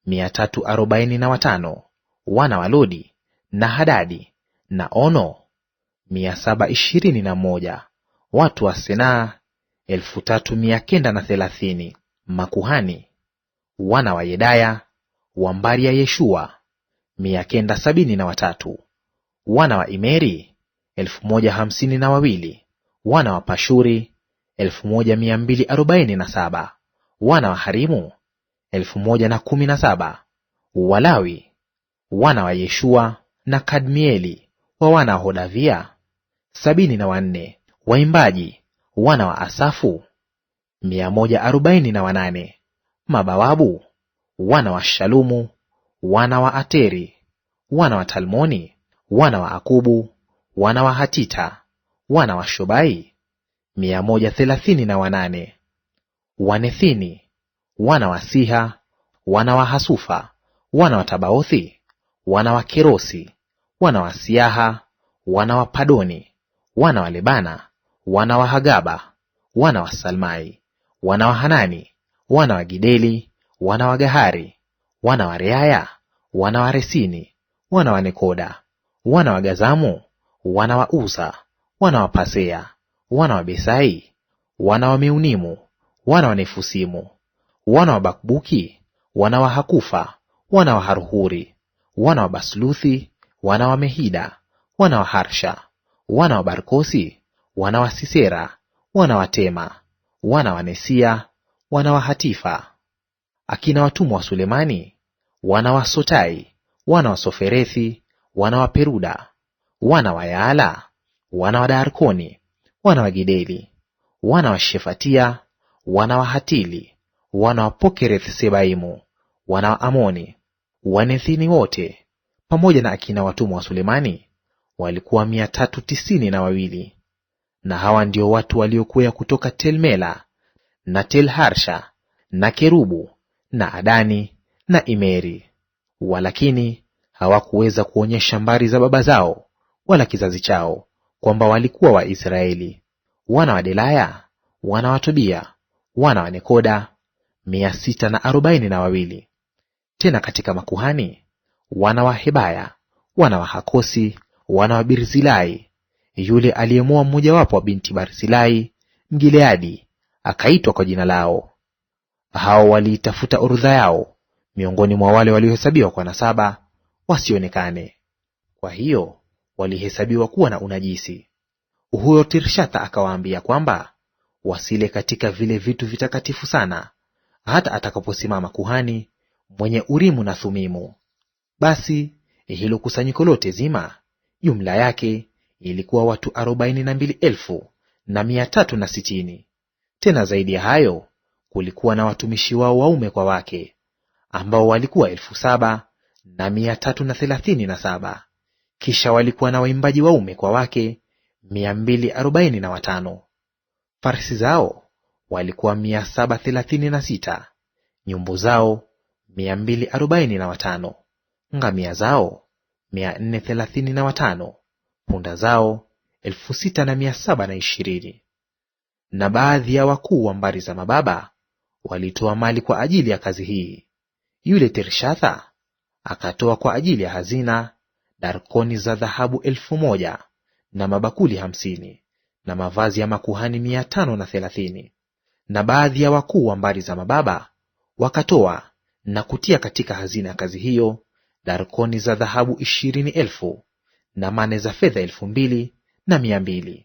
345, wana wa Lodi na Hadadi na Ono 721, watu wa Senaa 3,930. Makuhani wana wa Yedaya wa mbari ya Yeshua 973, wana wa Imeri 1,052, wana wa Pashuri 1,247, wana wa Harimu 1,017. Walawi wana wa Yeshua na Kadmieli wa wana wa Hodavia 74. Waimbaji wana wa Asafu 148. Mabawabu wana wa Shalumu, wana wa Ateri, wana wa Talmoni, wana wa Akubu, wana wa Hatita, wana wa Shobai 138. Wanethini wana wa Siha, wana wa Hasufa, wana wa Tabaothi, wana wa Kerosi, wana wa Siaha, wana wa Padoni, wana wa Lebana, wana wa Hagaba, wana wa Salmai, wana wa Hanani, wana wa Gideli, wana wa Gahari, wana wa Reaya, wana wa Resini, wana wa Nekoda, wana wa Gazamu, wana wa Uza, wana wa Pasea, wana wa Besai, wana wa Meunimu, wana wa Nefusimu, wana wa Bakbuki, wana wa Hakufa, wana wa Harhuri, wana wa Basluthi, wana wa Mehida, wana wa Harsha, wana wa Barkosi, wana wa Sisera, wana wa Tema, wana wa Nesia, wana wa Hatifa. Akina watumwa wa Sulemani, wana wa Sotai, wana wa Soferethi, wana wa Peruda, wana wa Yaala, wana wa Darkoni, wana wa Gideli, wana wa Shefatia, wana wa Hatili, wana wa Pokereth-Sebaimu, wana wa Amoni. Wanethini wote pamoja na akina watumwa wa Sulemani walikuwa 392. Na hawa ndio watu waliokwea kutoka Telmela na Telharsha na Kerubu na Adani na Imeri. Walakini hawakuweza kuonyesha mbari za baba zao wala kizazi chao, kwamba walikuwa Waisraeli. Wana wa Delaya, wana wa Tobia, wana wa Nekoda 642. Tena katika makuhani, wana wa Hebaya, wana wa Hakosi, wana wa Birzilai, yule aliyemoa mmojawapo wa binti Barzilai Mgileadi, akaitwa kwa jina lao. Hao waliitafuta orodha yao miongoni mwa wale waliohesabiwa kwa nasaba, wasionekane. Kwa hiyo walihesabiwa kuwa na unajisi. Huyo Tirshatha akawaambia kwamba wasile katika vile vitu vitakatifu sana, hata atakaposimama kuhani mwenye Urimu na Thumimu. Basi hilo kusanyiko lote zima, jumla yake ilikuwa watu 42,360. Tena zaidi ya hayo kulikuwa na watumishi wao waume kwa wake, ambao walikuwa 7,337. Kisha walikuwa na waimbaji waume kwa wake 245. Farsi zao walikuwa 736, nyumbu zao 245, ngamia zao 435, punda zao 6,720. Na baadhi ya wakuu wa mbari za mababa walitoa mali kwa ajili ya kazi hii. Yule Tirshatha akatoa kwa ajili ya hazina darkoni za dhahabu 1,000 na mabakuli 50 na mavazi ya makuhani 530. Na baadhi ya wakuu wa mbari za mababa wakatoa na kutia katika hazina ya kazi hiyo darkoni za dhahabu 20,000 na mane za fedha 2,200.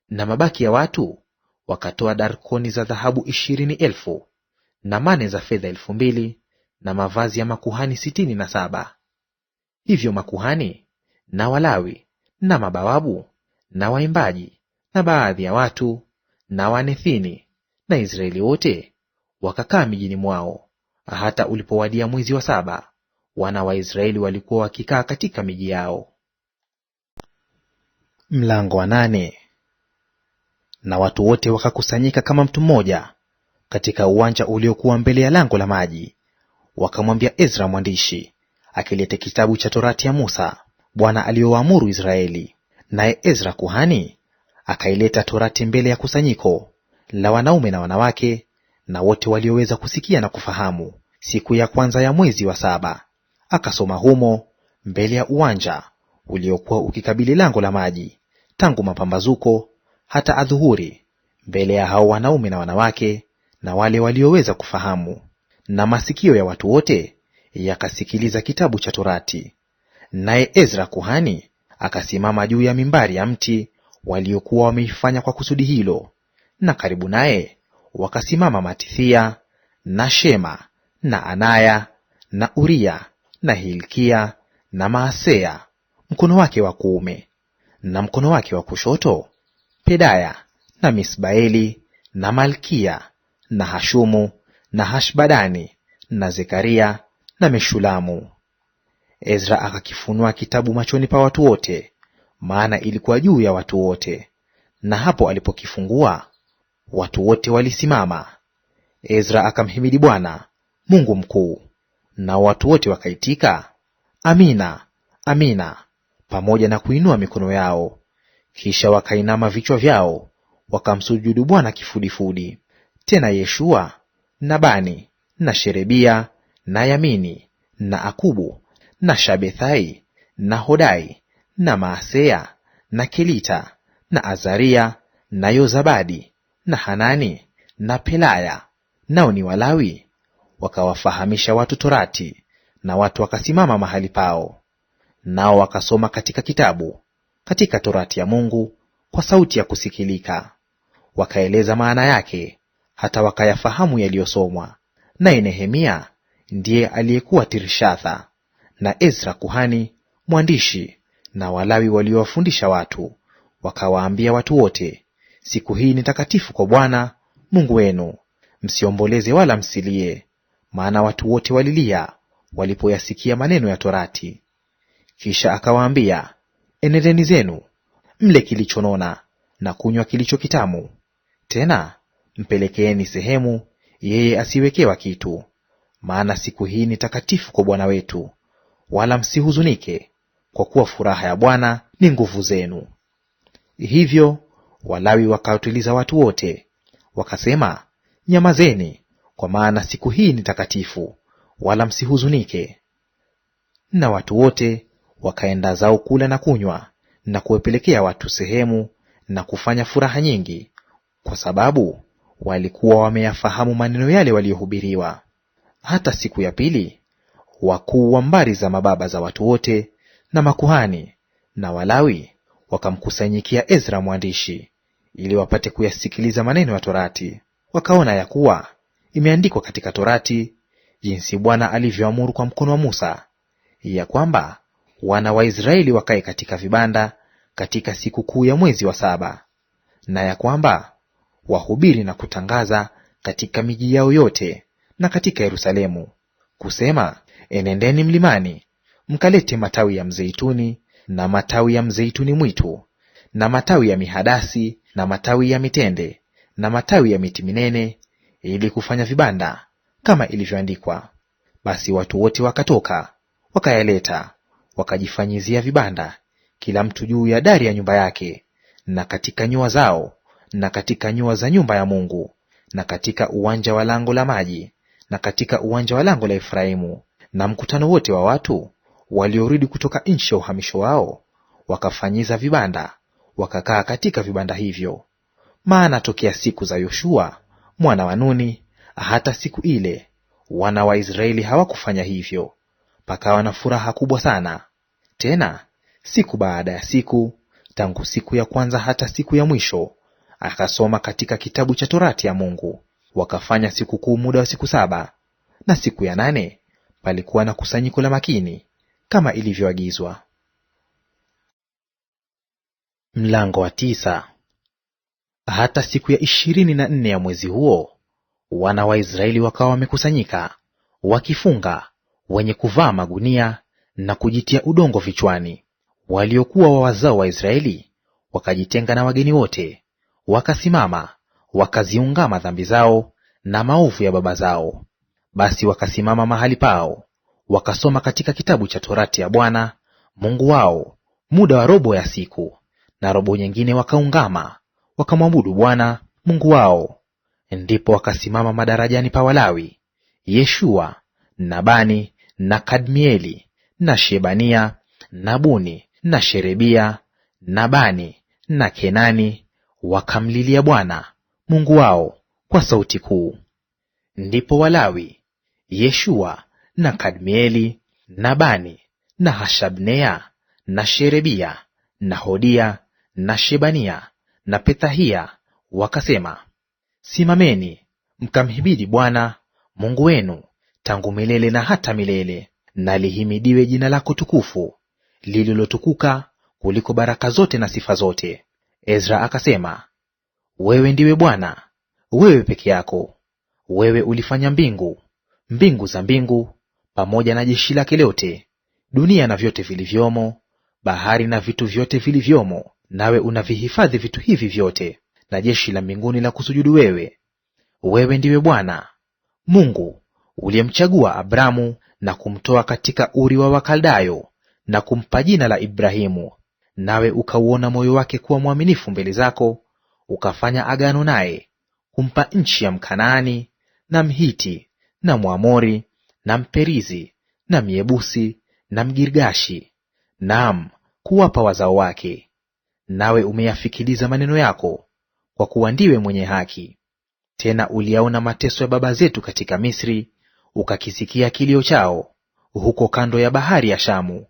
Na mabaki ya watu wakatoa darkoni za dhahabu 20,000 na mane za fedha 2,000 na mavazi ya makuhani 67. Hivyo makuhani na Walawi na mabawabu na waimbaji na baadhi ya watu na Wanethini na Israeli wote wakakaa mijini mwao, hata ulipowadia mwezi wa 7, wana wa Israeli walikuwa wakikaa katika miji yao. Mlango wa 8. Na watu wote wakakusanyika kama mtu mmoja katika uwanja uliokuwa mbele ya lango la maji, wakamwambia Ezra mwandishi akilete kitabu cha Torati ya Musa Bwana aliyowaamuru Israeli. Naye Ezra kuhani akaileta Torati mbele ya kusanyiko la wanaume na wanawake na wote walioweza kusikia na kufahamu, siku ya kwanza ya mwezi wa 7. Akasoma humo mbele ya uwanja uliokuwa ukikabili lango la maji, tangu mapambazuko hata adhuhuri, mbele ya hao wanaume na wanawake na wale walioweza kufahamu. na masikio ya watu wote yakasikiliza kitabu cha Torati. Naye Ezra kuhani akasimama juu ya mimbari ya mti waliokuwa wameifanya kwa kusudi hilo, na karibu naye wakasimama Matithia na Shema na Anaya na Uria na Hilkia na Maaseya mkono wake wa kuume, na mkono wake wa kushoto Pedaya na Misbaeli na Malkia na Hashumu na Hashbadani na Zekaria na Meshulamu. Ezra akakifunua kitabu machoni pa watu wote, maana ilikuwa juu ya watu wote. Na hapo alipokifungua, watu wote walisimama. Ezra akamhimidi Bwana Mungu mkuu, na watu wote wakaitika Amina, Amina, pamoja na kuinua mikono yao. Kisha wakainama vichwa vyao, wakamsujudu Bwana kifudifudi. Tena Yeshua na Bani na Sherebia na Yamini na Akubu na Shabethai na Hodai na Maaseya na Kelita na Azaria na Yozabadi na Hanani na Pelaya, nao ni Walawi, wakawafahamisha watu Torati, na watu wakasimama mahali pao. Nao wakasoma katika kitabu, katika Torati ya Mungu kwa sauti ya kusikilika. Wakaeleza maana yake, hata wakayafahamu yaliyosomwa. Naye Nehemia ndiye aliyekuwa Tirshatha, na Ezra kuhani mwandishi, na Walawi waliowafundisha watu, wakawaambia watu wote, siku hii ni takatifu kwa Bwana Mungu wenu, msiomboleze wala msilie. Maana watu wote walilia walipoyasikia maneno ya Torati. Kisha akawaambia, enendeni zenu, mle kilichonona na kunywa kilicho kitamu. Tena mpelekeeni sehemu yeye asiwekewa kitu, maana siku hii ni takatifu kwa Bwana wetu. Wala msihuzunike, kwa kuwa furaha ya Bwana ni nguvu zenu. Hivyo Walawi wakawatuliza watu wote, wakasema, nyamazeni, kwa maana siku hii ni takatifu, wala msihuzunike. Na watu wote wakaenda zao kula na kunywa, na kuwapelekea watu sehemu, na kufanya furaha nyingi, kwa sababu walikuwa wameyafahamu maneno yale waliohubiriwa. Hata siku ya pili, wakuu wa mbari za mababa za watu wote na makuhani na Walawi wakamkusanyikia Ezra mwandishi, ili wapate kuyasikiliza maneno ya Torati. Wakaona ya kuwa imeandikwa katika Torati jinsi Bwana alivyoamuru kwa mkono wa Musa, ya kwamba wana wa Israeli wakae katika vibanda katika siku kuu ya mwezi wa 7, na ya kwamba wahubiri na kutangaza katika miji yao yote na katika Yerusalemu, kusema, enendeni mlimani, mkalete matawi ya mzeituni na matawi ya mzeituni mwitu na matawi ya mihadasi na matawi ya mitende na matawi ya miti minene, ili kufanya vibanda kama ilivyoandikwa. Basi watu wote wakatoka wakayaleta, wakajifanyizia vibanda, kila mtu juu ya dari ya nyumba yake, na katika nyua zao, na katika nyua za nyumba ya Mungu, na katika uwanja wa lango la maji, na katika uwanja wa lango la Efraimu. Na mkutano wote wa watu waliorudi kutoka nchi ya uhamisho wao wakafanyiza vibanda, wakakaa katika vibanda hivyo. Maana tokea siku za Yoshua mwana wa Nuni hata siku ile, wana wa Israeli hawakufanya hivyo, pakawa na furaha kubwa sana. Tena siku baada ya siku, tangu siku ya kwanza hata siku ya mwisho, akasoma katika kitabu cha Torati ya Mungu. Wakafanya sikukuu muda wa siku 7, na siku ya 8 palikuwa na kusanyiko la makini kama ilivyoagizwa. Mlango wa 9. Hata siku ya 24 ya mwezi huo, wana wa Israeli wakawa wamekusanyika, wakifunga, wenye kuvaa magunia na kujitia udongo vichwani. Waliokuwa wa wazao wa Israeli wakajitenga na wageni wote, wakasimama, wakaziungama dhambi zao na maovu ya baba zao. Basi wakasimama mahali pao, wakasoma katika kitabu cha Torati ya Bwana Mungu wao muda wa robo ya siku, na robo nyingine wakaungama, wakamwabudu Bwana Mungu wao. Ndipo wakasimama madarajani pa Walawi, Yeshua na Bani na Kadmieli na Shebania na Buni na Sherebia na Bani na Kenani, wakamlilia Bwana Mungu wao kwa sauti kuu. Ndipo Walawi, Yeshua na Kadmieli na Bani na Hashabnea na Sherebia na Hodia na Shebania na Pethahia wakasema, simameni mkamhimidi Bwana Mungu wenu tangu milele na hata milele. Na lihimidiwe jina lako tukufu, lililotukuka kuliko baraka zote na sifa zote. Ezra akasema, wewe ndiwe Bwana, wewe peke yako. Wewe ulifanya mbingu, mbingu za mbingu, pamoja na jeshi lake lote, dunia na vyote vilivyomo, bahari na vitu vyote vilivyomo, nawe unavihifadhi vitu hivi vyote, na jeshi la mbinguni la kusujudu wewe. Wewe ndiwe Bwana Mungu uliyemchagua Abramu na kumtoa katika Uri wa Wakaldayo na kumpa jina la Ibrahimu, nawe ukauona moyo wake kuwa mwaminifu mbele zako, ukafanya agano naye, kumpa nchi ya Mkanaani na Mhiti na Mwamori na Mperizi na Myebusi na Mgirgashi, naam, kuwapa wazao wake. Nawe umeyafikiliza maneno yako, kwa kuwa ndiwe mwenye haki. Tena uliyaona mateso ya baba zetu katika Misri, ukakisikia kilio chao huko kando ya bahari ya Shamu.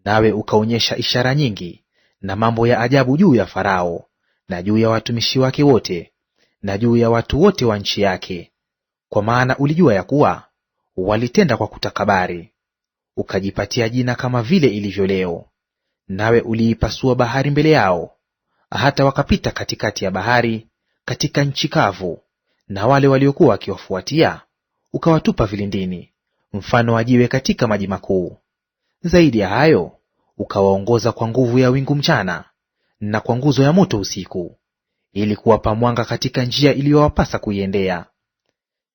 Nawe ukaonyesha ishara nyingi na mambo ya ajabu juu ya Farao na juu ya watumishi wake wote na juu ya watu wote wa nchi yake, kwa maana ulijua ya kuwa walitenda kwa kutakabari. Ukajipatia jina kama vile ilivyo leo. Nawe uliipasua bahari mbele yao, hata wakapita katikati ya bahari katika nchi kavu, na wale waliokuwa wakiwafuatia ukawatupa vilindini, mfano wa jiwe katika maji makuu. Zaidi ya hayo, ukawaongoza kwa nguvu ya wingu mchana na kwa nguzo ya moto usiku, ili kuwapa mwanga katika njia iliyowapasa kuiendea.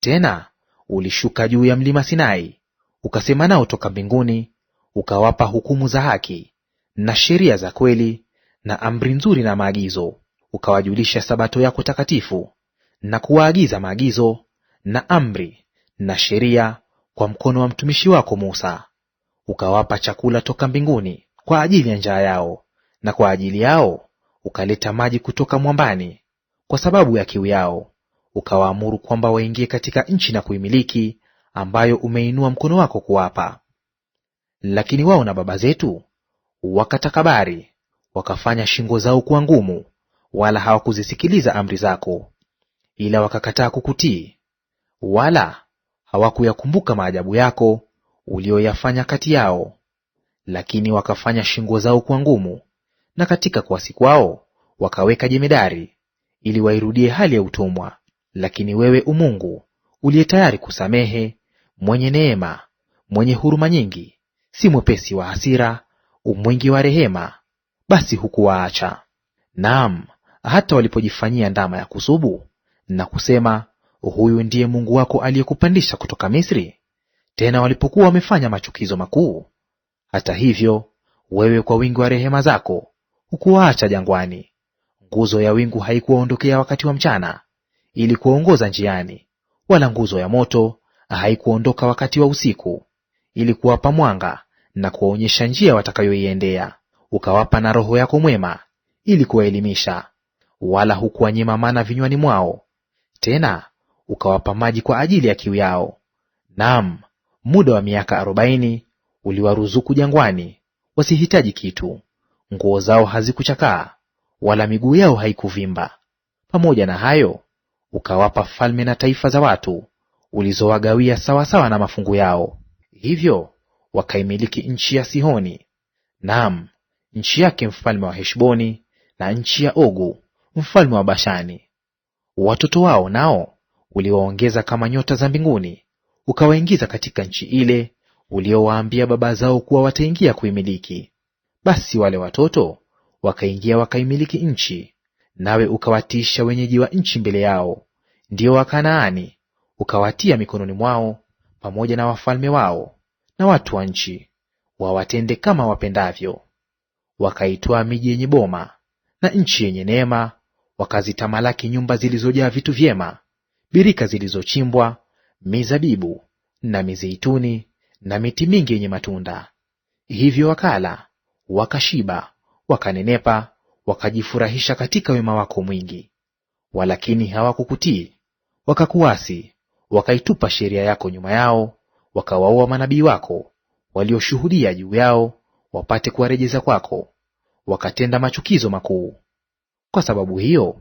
Tena ulishuka juu ya mlima Sinai, ukasema nao toka mbinguni, ukawapa hukumu za haki na sheria za kweli na amri nzuri na maagizo. Ukawajulisha sabato yako takatifu, na kuwaagiza maagizo na amri na sheria kwa mkono wa mtumishi wako Musa. Ukawapa chakula toka mbinguni kwa ajili ya njaa yao, na kwa ajili yao ukaleta maji kutoka mwambani kwa sababu ya kiu yao. Ukawaamuru kwamba waingie katika nchi na kuimiliki, ambayo umeinua mkono wako kuwapa. Lakini wao na baba zetu wakatakabari, wakafanya shingo zao kuwa ngumu, wala hawakuzisikiliza amri zako, ila wakakataa kukutii, wala hawakuyakumbuka maajabu yako uliyoyafanya kati yao. Lakini wakafanya shingo zao kuwa ngumu, na katika kuasi kwao wakaweka jemedari, ili wairudie hali ya utumwa. Lakini wewe Umungu uliye tayari kusamehe, mwenye neema, mwenye huruma nyingi, si mwepesi wa hasira, umwingi wa rehema, basi hukuwaacha. Naam, hata walipojifanyia ndama ya kusubu na kusema, huyu ndiye Mungu wako aliyekupandisha kutoka Misri, tena walipokuwa wamefanya machukizo makuu, hata hivyo wewe kwa wingi wa rehema zako hukuwaacha jangwani. Nguzo ya wingu haikuwaondokea wakati wa mchana, ili kuwaongoza njiani, wala nguzo ya moto haikuondoka wakati wa usiku, ili kuwapa mwanga na kuwaonyesha njia watakayoiendea. Ukawapa na Roho yako mwema, ili kuwaelimisha, wala hukuwanyima mana vinywani mwao. Tena ukawapa maji kwa ajili ya kiu yao. Naam, muda wa miaka 40 uliwaruzuku jangwani, wasihitaji kitu. Nguo zao hazikuchakaa, wala miguu yao haikuvimba. Pamoja na hayo, ukawapa falme na taifa za watu, ulizowagawia sawasawa na mafungu yao. Hivyo wakaimiliki nchi ya Sihoni, naam, nchi yake mfalme wa Heshboni, na nchi ya Ogu mfalme wa Bashani. Watoto wao nao uliwaongeza kama nyota za mbinguni, ukawaingiza katika nchi ile uliowaambia baba zao kuwa wataingia kuimiliki. Basi wale watoto wakaingia wakaimiliki nchi, nawe ukawatiisha wenyeji wa nchi mbele yao, ndio Wakanaani, ukawatia mikononi mwao, pamoja na wafalme wao na watu wa nchi, wawatende kama wapendavyo. Wakaitwaa miji yenye boma na nchi yenye neema, wakazitamalaki nyumba zilizojaa vitu vyema, birika zilizochimbwa, mizabibu na mizeituni na miti mingi yenye matunda. Hivyo wakala, wakashiba, wakanenepa, wakajifurahisha katika wema wako mwingi. Walakini hawakukutii, wakakuasi, wakaitupa sheria yako nyuma yao, wakawaua manabii wako walioshuhudia juu yao, wapate kuwarejeza kwako, wakatenda machukizo makuu. Kwa sababu hiyo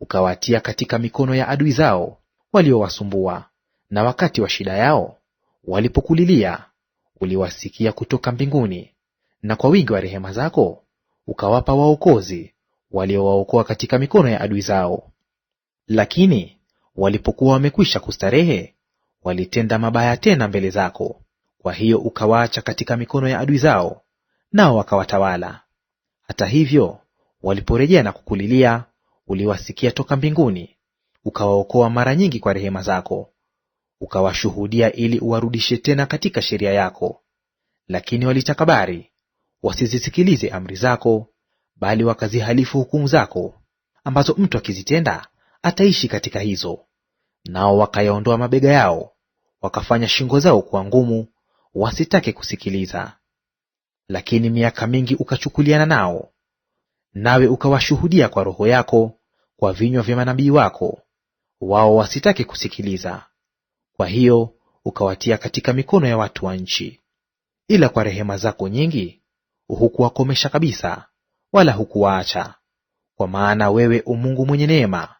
ukawatia katika mikono ya adui zao waliowasumbua, na wakati wa shida yao walipokulilia, uliwasikia kutoka mbinguni, na kwa wingi wa rehema zako ukawapa waokozi waliowaokoa katika mikono ya adui zao. Lakini walipokuwa wamekwisha kustarehe, walitenda mabaya tena mbele zako. Kwa hiyo ukawaacha katika mikono ya adui zao, nao wakawatawala. Hata hivyo waliporejea na kukulilia, uliwasikia toka mbinguni, ukawaokoa mara nyingi kwa rehema zako. Ukawashuhudia ili uwarudishe tena katika sheria yako. Lakini walitakabari, wasizisikilize amri zako, bali wakazihalifu hukumu zako, ambazo mtu akizitenda ataishi katika hizo. Nao wakayaondoa mabega yao, wakafanya shingo zao kuwa ngumu, wasitake kusikiliza. Lakini miaka mingi ukachukuliana nao, nawe ukawashuhudia kwa Roho yako kwa vinywa vya manabii wako, wao wasitake kusikiliza. Kwa hiyo ukawatia katika mikono ya watu wa nchi. Ila kwa rehema zako nyingi hukuwakomesha kabisa, wala hukuwaacha. Kwa maana wewe u Mungu mwenye neema,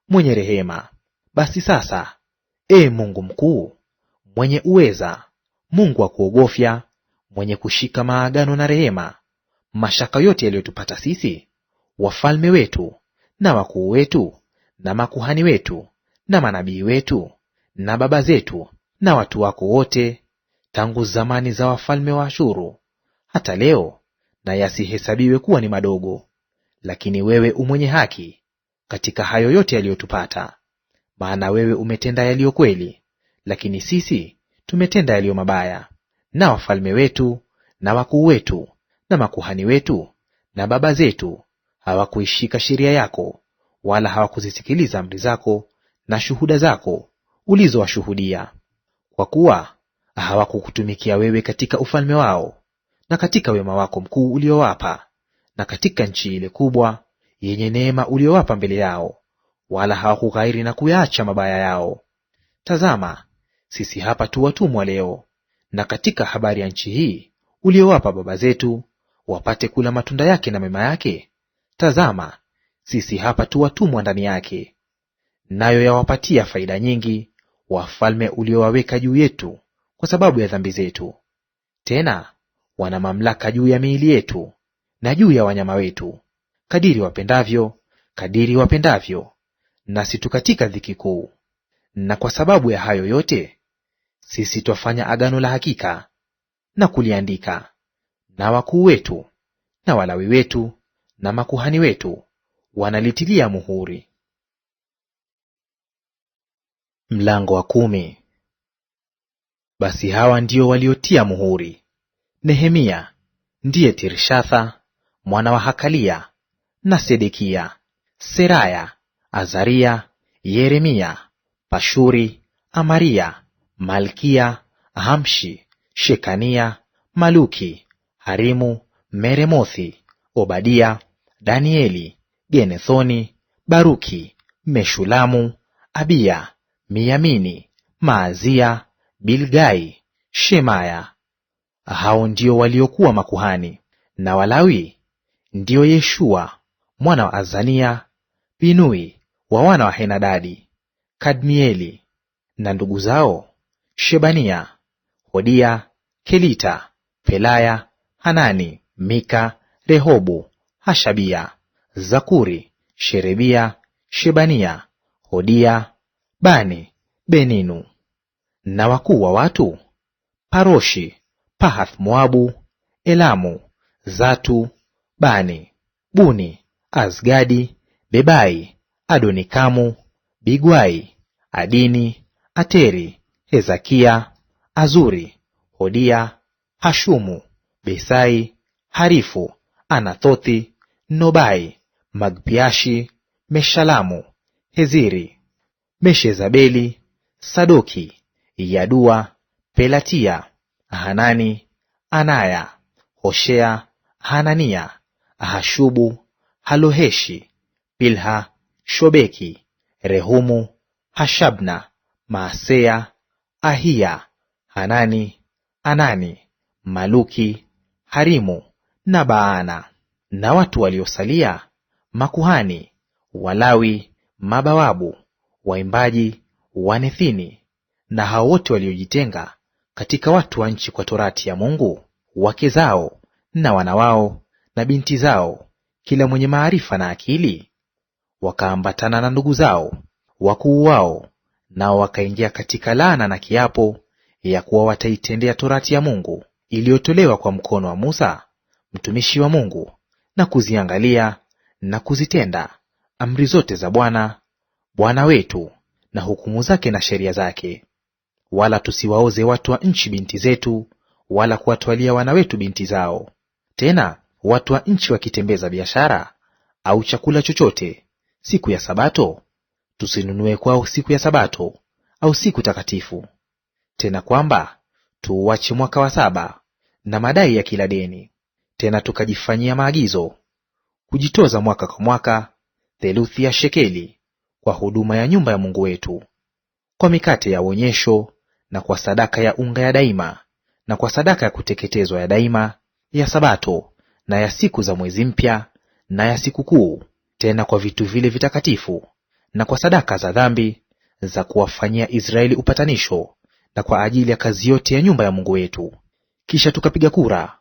mwenye rehema. Basi sasa, Ee Mungu mkuu, mwenye uweza, Mungu wa kuogofya, mwenye kushika maagano na rehema, mashaka yote yaliyotupata sisi, wafalme wetu na wakuu wetu na makuhani wetu na manabii wetu na baba zetu na watu wako wote, tangu zamani za wafalme wa Ashuru hata leo, na yasihesabiwe kuwa ni madogo. Lakini wewe umwenye haki katika hayo yote yaliyotupata. Maana wewe umetenda yaliyo kweli, lakini sisi tumetenda yaliyo mabaya. Na wafalme wetu na wakuu wetu na makuhani wetu na baba zetu hawakuishika sheria yako, wala hawakuzisikiliza amri zako na shuhuda zako ulizowashuhudia. Kwa kuwa hawakukutumikia wewe katika ufalme wao, na katika wema wako mkuu uliowapa, na katika nchi ile kubwa yenye neema uliowapa mbele yao, wala hawakughairi na kuyaacha mabaya yao. Tazama, sisi hapa tu watumwa leo, na katika habari ya nchi hii uliowapa baba zetu, wapate kula matunda yake na mema yake, tazama, sisi hapa tu watumwa ndani yake. Nayo yawapatia faida nyingi wafalme uliowaweka juu yetu kwa sababu ya dhambi zetu. Tena wana mamlaka juu ya miili yetu na juu ya wanyama wetu, kadiri wapendavyo, nasi tu katika dhiki kuu. Na kwa sababu ya hayo yote sisi twafanya agano la hakika na kuliandika, na wakuu wetu na Walawi wetu na makuhani wetu wanalitilia muhuri. Mlango wa 10. Basi hawa ndio waliotia muhuri: Nehemia ndiye Tirshatha mwana wa Hakalia, na Sedekia, Seraya, Azaria, Yeremia, Pashuri, Amaria, Malkia, Hamshi, Shekania, Maluki, Harimu, Meremothi, Obadia, Danieli, Genethoni, Baruki, Meshulamu, Abiya, Miyamini, Maazia, Bilgai, Shemaya. Hao ndio waliokuwa makuhani. Na Walawi ndio Yeshua mwana wa Azania, Binui wa wana wa Henadadi, Kadmieli na ndugu zao Shebania, Hodia, Kelita, Pelaya, Hanani, Mika, Rehobu, Hashabia, Zakuri, Sherebia, Shebania, Hodia, Bani, Beninu. Na wakuu wa watu: Paroshi, Pahath Moabu, Elamu, Zatu, Bani, Buni, Azgadi, Bebai, Adonikamu, Bigwai, Adini, Ateri, Hezakia, Azuri, Hodia, Hashumu, Besai, Harifu, Anathothi, Nobai, Magpiashi, Meshalamu, Heziri, Meshezabeli, Sadoki, Yadua, Pelatia, Hanani, Anaya, Hoshea, Hanania, Hashubu, Haloheshi, Pilha, Shobeki, Rehumu, Hashabna, Maaseya, Ahiya, Hanani, Anani, Maluki, Harimu na Baana. Na watu waliosalia, makuhani, Walawi, mabawabu, waimbaji, wanethini, na hao wote waliojitenga katika watu wa nchi kwa torati ya Mungu, wake zao na wana wao na binti zao, kila mwenye maarifa na akili, wakaambatana na ndugu zao wakuu wao, nao wakaingia katika laana na kiapo ya kuwa wataitendea torati ya Mungu iliyotolewa kwa mkono wa Musa mtumishi wa Mungu, na kuziangalia na kuzitenda amri zote za Bwana Bwana wetu, na hukumu zake na sheria zake. Wala tusiwaoze watu wa nchi binti zetu, wala kuwatwalia wana wetu binti zao. Tena watu wa nchi wakitembeza biashara au chakula chochote siku ya Sabato, tusinunue kwao siku ya Sabato au siku takatifu. Tena kwamba tuuache mwaka wa 7 na madai ya kila deni. Tena tukajifanyia maagizo kujitoza mwaka kwa mwaka theluthi ya shekeli kwa huduma ya nyumba ya Mungu wetu, kwa mikate ya uonyesho, na kwa sadaka ya unga ya daima, na kwa sadaka ya kuteketezwa ya daima, ya Sabato na ya siku za mwezi mpya na ya sikukuu, tena kwa vitu vile vitakatifu, na kwa sadaka za dhambi za kuwafanyia Israeli upatanisho, na kwa ajili ya kazi yote ya nyumba ya Mungu wetu. Kisha tukapiga kura,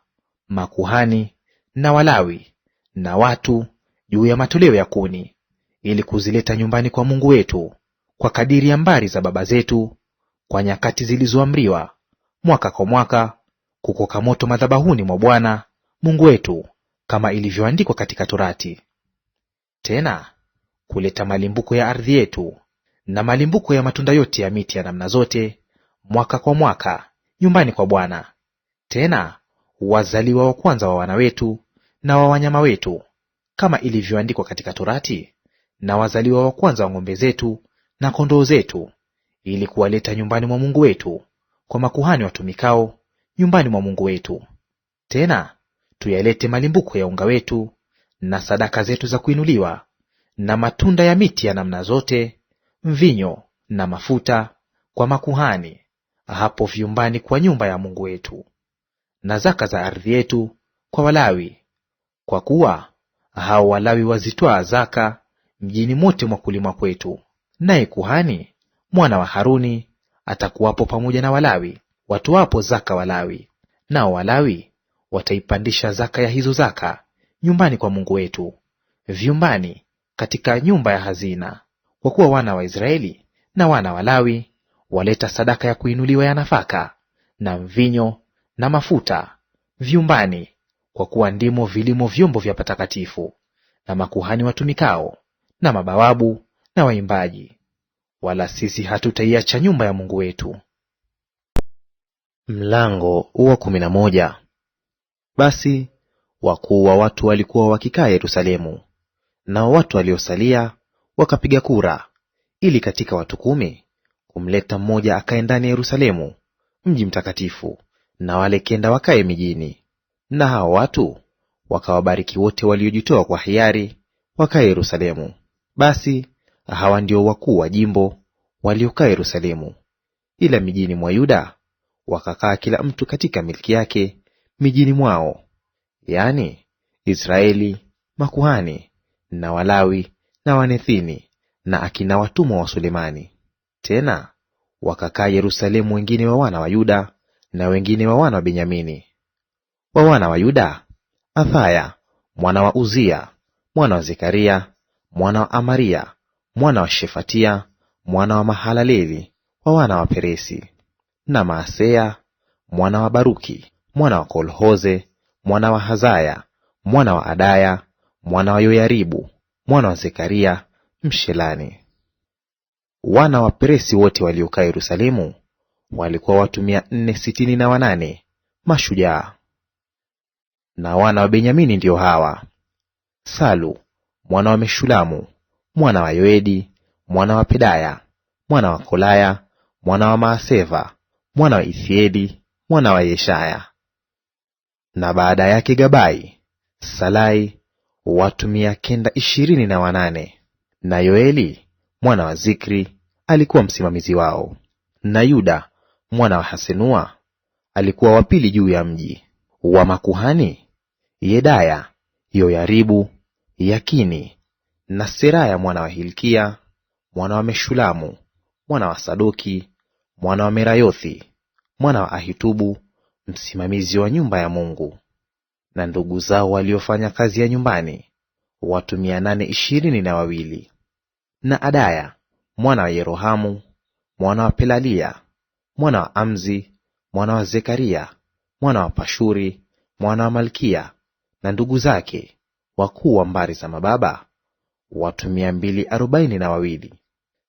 makuhani na Walawi na watu, juu ya matoleo ya kuni, ili kuzileta nyumbani kwa Mungu wetu kwa kadiri ya mbari za baba zetu, kwa nyakati zilizoamriwa, mwaka kwa mwaka, kukoka moto madhabahuni mwa Bwana Mungu wetu, kama ilivyoandikwa katika Torati. Tena kuleta malimbuko ya ardhi yetu na malimbuko ya matunda yote ya miti ya namna zote, mwaka kwa mwaka, nyumbani kwa Bwana. Tena wazaliwa wa kwanza wa wana wetu na wa wanyama wetu, kama ilivyoandikwa katika Torati, na wazaliwa wa kwanza wa ng'ombe zetu na kondoo zetu, ili kuwaleta nyumbani mwa Mungu wetu, kwa makuhani watumikao nyumbani mwa Mungu wetu. Tena tuyalete malimbuko ya unga wetu na sadaka zetu za kuinuliwa, na matunda ya miti ya namna zote, mvinyo na mafuta, kwa makuhani hapo vyumbani kwa nyumba ya Mungu wetu, na zaka za ardhi yetu kwa Walawi, kwa kuwa hao Walawi wazitwaa zaka mjini mote mwa kulimwa kwetu. Naye kuhani mwana wa Haruni atakuwapo pamoja na Walawi watoapo zaka Walawi, nao Walawi wataipandisha zaka ya hizo zaka nyumbani kwa Mungu wetu, vyumbani katika nyumba ya hazina. Kwa kuwa wana wa Israeli na wana wa Lawi waleta sadaka ya kuinuliwa ya nafaka na mvinyo na mafuta vyumbani, kwa kuwa ndimo vilimo vyombo vya patakatifu, na makuhani watumikao na mabawabu na waimbaji. Wala sisi hatutaiacha nyumba ya Mungu wetu. Mlango wa 11. Basi wakuu wa watu walikuwa wakikaa Yerusalemu, nao watu waliosalia wakapiga kura, ili katika watu 10 kumleta mmoja akae ndani ya Yerusalemu mji mtakatifu, na wale 9 wakae mijini. Na hao watu wakawabariki wote waliojitoa kwa hiari wakae Yerusalemu. Basi hawa ndio wakuu wa jimbo waliokaa Yerusalemu. Ila mijini mwa Yuda wakakaa kila mtu katika milki yake mijini mwao, yaani Israeli, makuhani na Walawi na wanethini na akina watumwa wa Sulemani. Tena wakakaa Yerusalemu wengine wa wana wa Yuda na wengine wa wana wa Benyamini. Wa wana wa Yuda, Athaya mwana wa Uzia mwana wa Zekaria mwana wa Amaria mwana wa Shefatia mwana wa Mahalaleli wa wana wa Peresi, na Maaseya mwana wa Baruki mwana wa Kolhoze mwana wa Hazaya mwana wa Adaya mwana wa Yoyaribu mwana wa Zekaria Mshelani. Wana wa Peresi wote waliokaa Yerusalemu walikuwa watu 468 mashujaa. Na wana wa Benyamini ndio hawa: Salu mwana wa Meshulamu mwana wa Yoedi mwana wa Pedaya mwana wa Kolaya mwana wa Maaseva mwana wa Ithieli mwana wa Yeshaya. Na baada yake Gabai, Salai, watu 928. Na Yoeli mwana wa Zikri alikuwa msimamizi wao, na Yuda mwana wa Hasenua alikuwa wa pili juu ya mji. Wa makuhani, Yedaya, Yoyaribu, Yakini na Seraya mwana wa Hilkia mwana wa Meshulamu mwana wa Sadoki mwana wa Merayothi mwana wa Ahitubu msimamizi wa nyumba ya Mungu. Na ndugu zao waliofanya kazi ya nyumbani, watu 822. Na Adaya mwana wa Yerohamu mwana wa Pelalia mwana wa Amzi mwana wa Zekaria mwana wa Pashuri mwana wa Malkia na ndugu zake wakuu wa mbari za mababa, watu 242.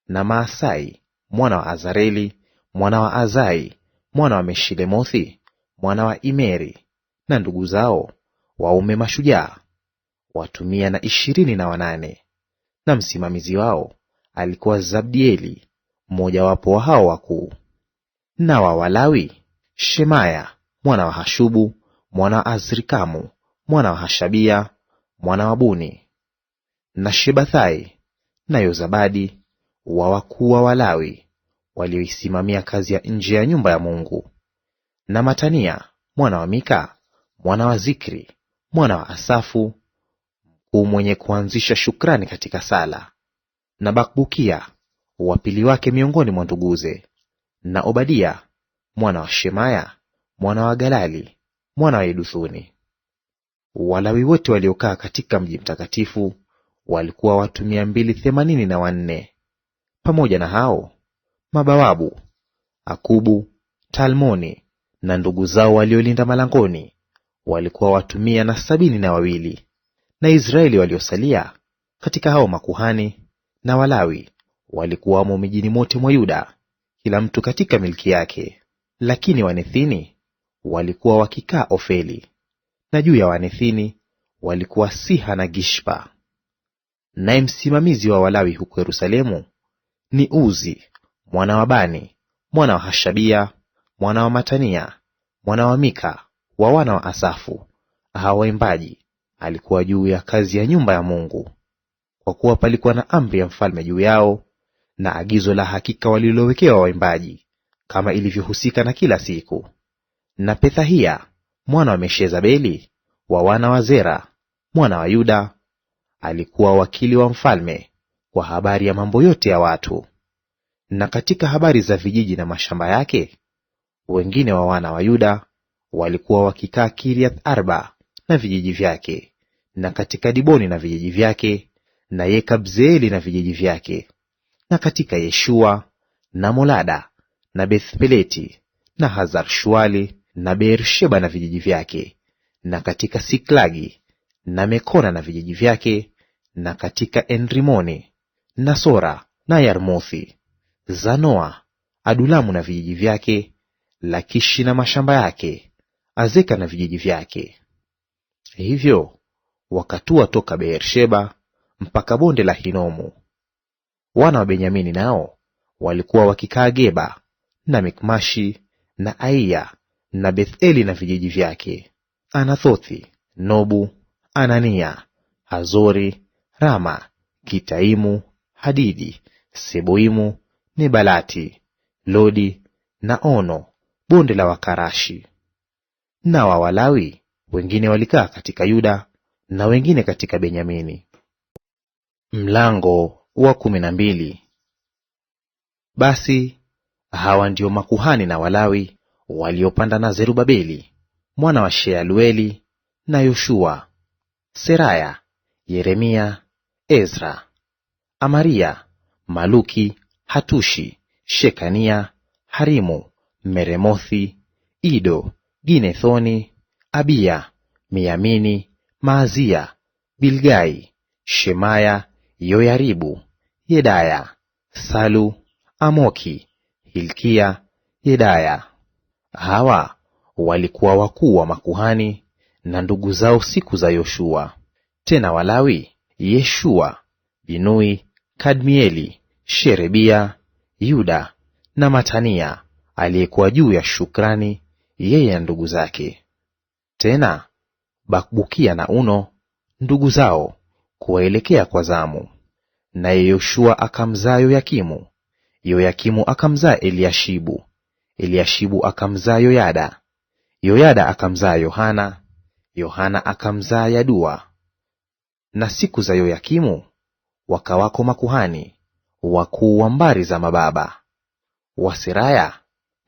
Na Maasai mwana wa Azareli mwana wa Azai mwana wa Meshilemothi mwana wa Imeri na ndugu zao waume mashujaa, watu 128. Na msimamizi wao alikuwa Zabdieli, mmojawapo wa hao wakuu. Na wa Walawi, Shemaya mwana wa Hashubu mwana wa Azrikamu mwana wa Hashabia mwana wa Buni, na Shebathai na Yozabadi wa wakuu wa Walawi walioisimamia kazi ya nje ya nyumba ya Mungu. Na Matania mwana wa Mika mwana wa Zikri mwana wa Asafu, mkuu mwenye kuanzisha shukrani katika sala. Na Bakbukia wa pili wake miongoni mwa nduguze. Na Obadia mwana wa Shemaya mwana wa Galali mwana wa Yeduthuni. Walawi wote waliokaa katika mji mtakatifu walikuwa watu 284. Pamoja na hao mabawabu, Akubu, Talmoni na ndugu zao waliolinda malangoni walikuwa watu 172. Na Israeli waliosalia katika hao makuhani na Walawi walikuwa wamo mijini mote mwa Yuda, kila mtu katika milki yake. Lakini Wanethini walikuwa wakikaa Ofeli, na juu ya Wanethini walikuwa Siha na Gishpa. Naye msimamizi wa Walawi huko Yerusalemu ni Uzi mwana wa Bani mwana wa Hashabia mwana wa Matania mwana wa Mika wa wana wa Asafu, hao waimbaji, alikuwa juu ya kazi ya nyumba ya Mungu. Kwa kuwa palikuwa na amri ya mfalme juu yao, na agizo la hakika walilowekewa waimbaji, kama ilivyohusika na kila siku. Na Pethahia mwana wa Meshezabeli wa wana wa Zera mwana wa Yuda alikuwa wakili wa mfalme kwa habari ya mambo yote ya watu. Na katika habari za vijiji na mashamba yake, wengine wa wana wa Yuda walikuwa wakikaa Kiriath Arba na vijiji vyake, na katika Diboni na vijiji vyake, na Yekabzeeli na vijiji vyake, na katika Yeshua na Molada na Bethpeleti na Hazar-Shuali na Beersheba na vijiji vyake, na katika Siklagi na Mekona na vijiji vyake, na katika Enrimoni na Sora na Yarmuthi, Zanoa, Adulamu na vijiji vyake, Lakishi na mashamba yake, Azeka na vijiji vyake. Hivyo wakatua toka Beersheba mpaka bonde la Hinomu. Wana wa Benyamini nao walikuwa wakikaa Geba na Mikmashi na Aiya na Betheli na vijiji vyake, Anathothi, Nobu, Anania, Hazori, Rama, Kitaimu, Hadidi, Seboimu, Nebalati, Lodi na Ono, bonde la Wakarashi. Na wa Walawi wengine walikaa katika Yuda na wengine katika Benyamini. Mlango wa 12. Basi hawa ndio makuhani na Walawi waliopanda na Zerubabeli mwana wa Shealueli na Yoshua, Seraya, Yeremia, Ezra, Amaria, Maluki, Hatushi, Shekania, Harimu, Meremothi, Ido, Ginethoni, Abiya, Miyamini, Maazia, Bilgai, Shemaya, Yoyaribu, Yedaya, Salu, Amoki, Hilkia, Yedaya. Hawa walikuwa wakuu wa makuhani na ndugu zao siku za Yoshua. Tena Walawi, Yeshua, Binui, Kadmieli, Sherebia, Yuda na Matania aliyekuwa juu ya shukrani, yeye na ndugu zake. Tena Bakbukia na Uno ndugu zao kuwaelekea kwa zamu. Naye Yoshua akamzaa Yoyakimu, Yoyakimu akamzaa Eliashibu, Eliashibu akamzaa Yoyada, Yoyada akamzaa Yohana, Yohana akamzaa Yadua. Na siku za Yoyakimu wakawako makuhani wakuu wa mbari za mababa: wa Seraya,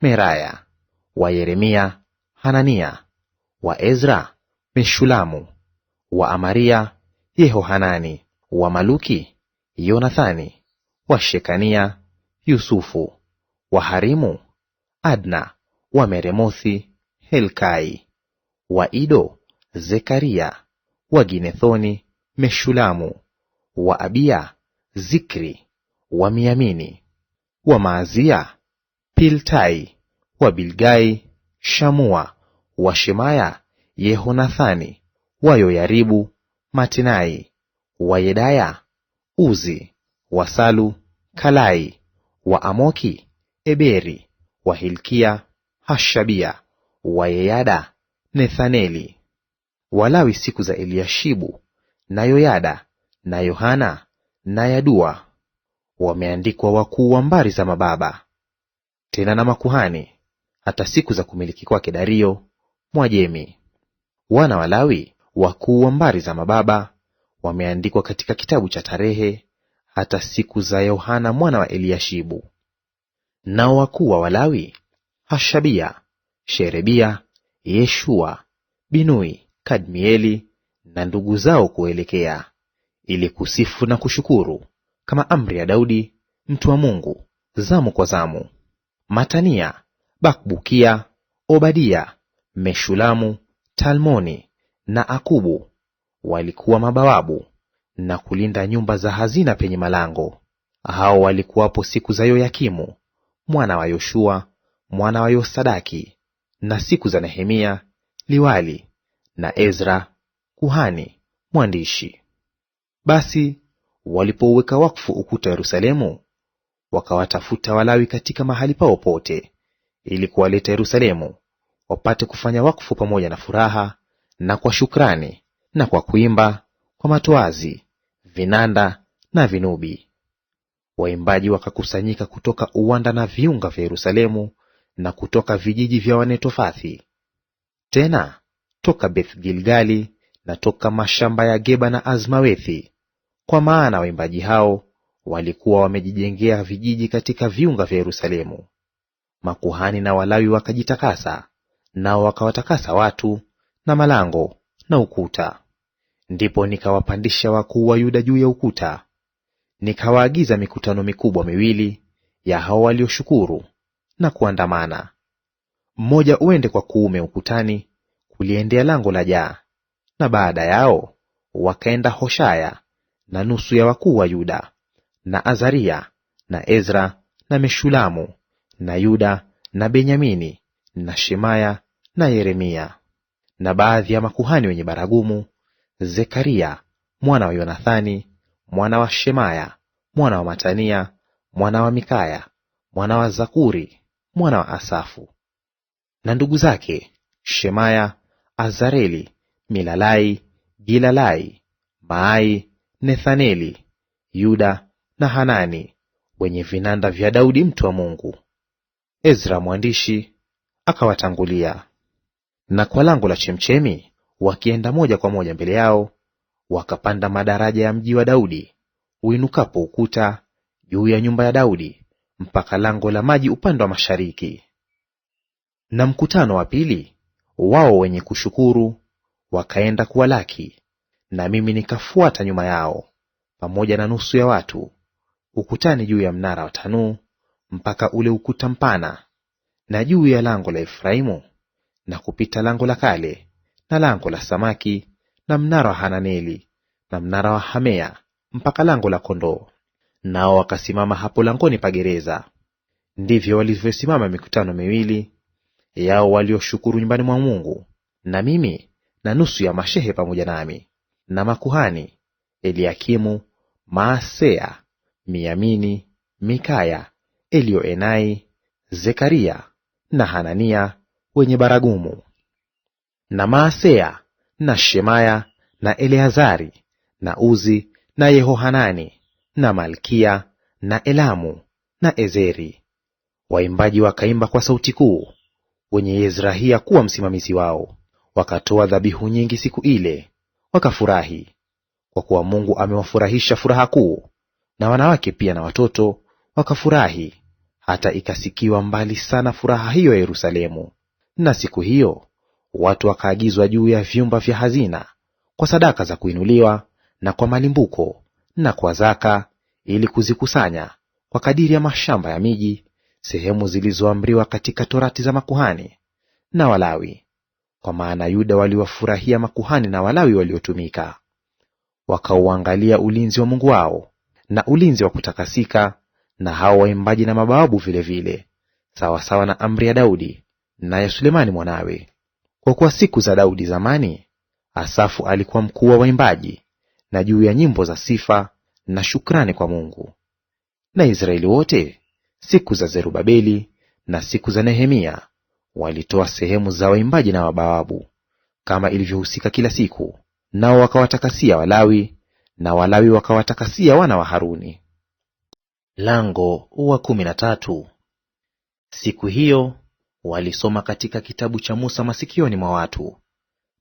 Meraya; wa Yeremia, Hanania; wa Ezra, Meshulamu; wa Amaria, Yehohanani; wa Maluki, Yonathani; wa Shekania, Yusufu; wa Harimu, Adna; wa Meremothi, Helkai; wa Ido, Zekaria; wa Ginethoni, Meshulamu; wa Abiya, Zikri; wa Miyamini; wa Maazia, Piltai; wa Bilgai, Shamua; wa Shemaya, Yehonathani; wa Yoyaribu, Matenai; wa Yedaya, Uzi; wa Salu, Kalai; wa Amoki, Eberi; wa Hilkia, Hashabia; wa Yeyada, Nethaneli. Walawi siku za Eliashibu na Yoyada na Yohana na Yadua wameandikwa wakuu wa mbari za mababa. Tena na makuhani hata siku za kumiliki kwake Dario Mwajemi. Wana wa Lawi wakuu wa mbari za mababa wameandikwa katika kitabu cha tarehe hata siku za Yohana mwana wa Eliashibu. Nao wakuu wa Walawi, Hashabia, Sherebia, Yeshua, Binui, Kadmieli na ndugu zao kuelekea, ili kusifu na kushukuru, kama amri ya Daudi mtu wa Mungu, zamu kwa zamu. Matania, Bakbukia, Obadia, Meshulamu, Talmoni na Akubu walikuwa mabawabu na kulinda nyumba za hazina penye malango. Hao walikuwapo siku za Yoyakimu mwana wa Yoshua mwana wa Yosadaki, na siku za Nehemia liwali, na Ezra kuhani mwandishi. Basi walipouweka wakfu ukuta wa Yerusalemu, wakawatafuta Walawi katika mahali pao pote, ili kuwaleta Yerusalemu, wapate kufanya wakfu pamoja na furaha na kwa shukrani na kwa kuimba, kwa matoazi, vinanda na vinubi. Waimbaji wakakusanyika kutoka uwanda na viunga vya Yerusalemu na kutoka vijiji vya Wanetofathi, tena toka Beth-Gilgali na toka mashamba ya Geba na Azmawethi, kwa maana waimbaji hao walikuwa wamejijengea vijiji katika viunga vya Yerusalemu. Makuhani na Walawi wakajitakasa, nao wakawatakasa watu na malango na ukuta. Ndipo nikawapandisha wakuu wa Yuda juu ya ukuta, nikawaagiza mikutano mikubwa miwili ya hao walioshukuru na kuandamana. Mmoja uende kwa kuume ukutani kuliendea lango la jaa, na baada yao wakaenda Hoshaya na nusu ya wakuu wa Yuda, na Azaria na Ezra na Meshulamu na Yuda na Benyamini na Shemaya na Yeremia, na baadhi ya makuhani wenye baragumu, Zekaria mwana wa Yonathani mwana wa Shemaya mwana wa Matania mwana wa Mikaya mwana wa Zakuri mwana wa Asafu, na ndugu zake Shemaya, Azareli, Milalai, Gilalai, Maai, Nethaneli, Yuda na Hanani, wenye vinanda vya Daudi mtu wa Mungu. Ezra mwandishi akawatangulia. Na kwa lango la chemchemi wakienda moja kwa moja mbele yao, wakapanda madaraja ya mji wa Daudi uinukapo ukuta juu ya nyumba ya Daudi mpaka lango la maji upande wa mashariki. Na mkutano wa pili wao wenye kushukuru wakaenda kuwalaki, na mimi nikafuata nyuma yao pamoja na nusu ya watu, ukutani juu ya mnara wa tanuu mpaka ule ukuta mpana, na juu ya lango la Efraimu, na kupita lango la kale na lango la samaki, na mnara wa Hananeli na mnara wa Hamea, mpaka lango la kondoo. Nao wakasimama hapo langoni pa gereza. Ndivyo walivyosimama mikutano miwili yao walioshukuru nyumbani mwa Mungu, na mimi na nusu ya mashehe pamoja nami, na makuhani Eliakimu, Maasea, Miyamini, Mikaya, Elioenai, Zekaria na Hanania wenye baragumu, na Maasea na Shemaya na Eleazari na Uzi na Yehohanani na Malkia na Elamu na Ezeri. Waimbaji wakaimba kwa sauti kuu, wenye Yezrahia kuwa msimamizi wao. Wakatoa dhabihu nyingi siku ile, wakafurahi, kwa kuwa Mungu amewafurahisha furaha kuu, na wanawake pia na watoto wakafurahi, hata ikasikiwa mbali sana furaha hiyo ya Yerusalemu. Na siku hiyo watu wakaagizwa juu ya vyumba vya hazina kwa sadaka za kuinuliwa na kwa malimbuko na kwa zaka, ili kuzikusanya kwa kadiri ya mashamba ya miji, sehemu zilizoamriwa katika torati za makuhani na Walawi. Kwa maana Yuda waliwafurahia makuhani na Walawi waliotumika. Wakauangalia ulinzi wa Mungu wao na ulinzi wa kutakasika, na hao waimbaji na mabawabu vilevile, sawasawa na amri ya Daudi na ya Sulemani mwanawe. Kwa kuwa siku za Daudi zamani, Asafu alikuwa mkuu wa waimbaji, na juu ya nyimbo za sifa na shukrani kwa Mungu. Na Israeli wote siku za Zerubabeli na siku za Nehemia walitoa sehemu za waimbaji na mabawabu, kama ilivyohusika kila siku, nao wakawatakasia Walawi, na Walawi wakawatakasia wana wa Haruni. Lango wa 13. Siku hiyo walisoma katika kitabu cha Musa masikioni mwa watu,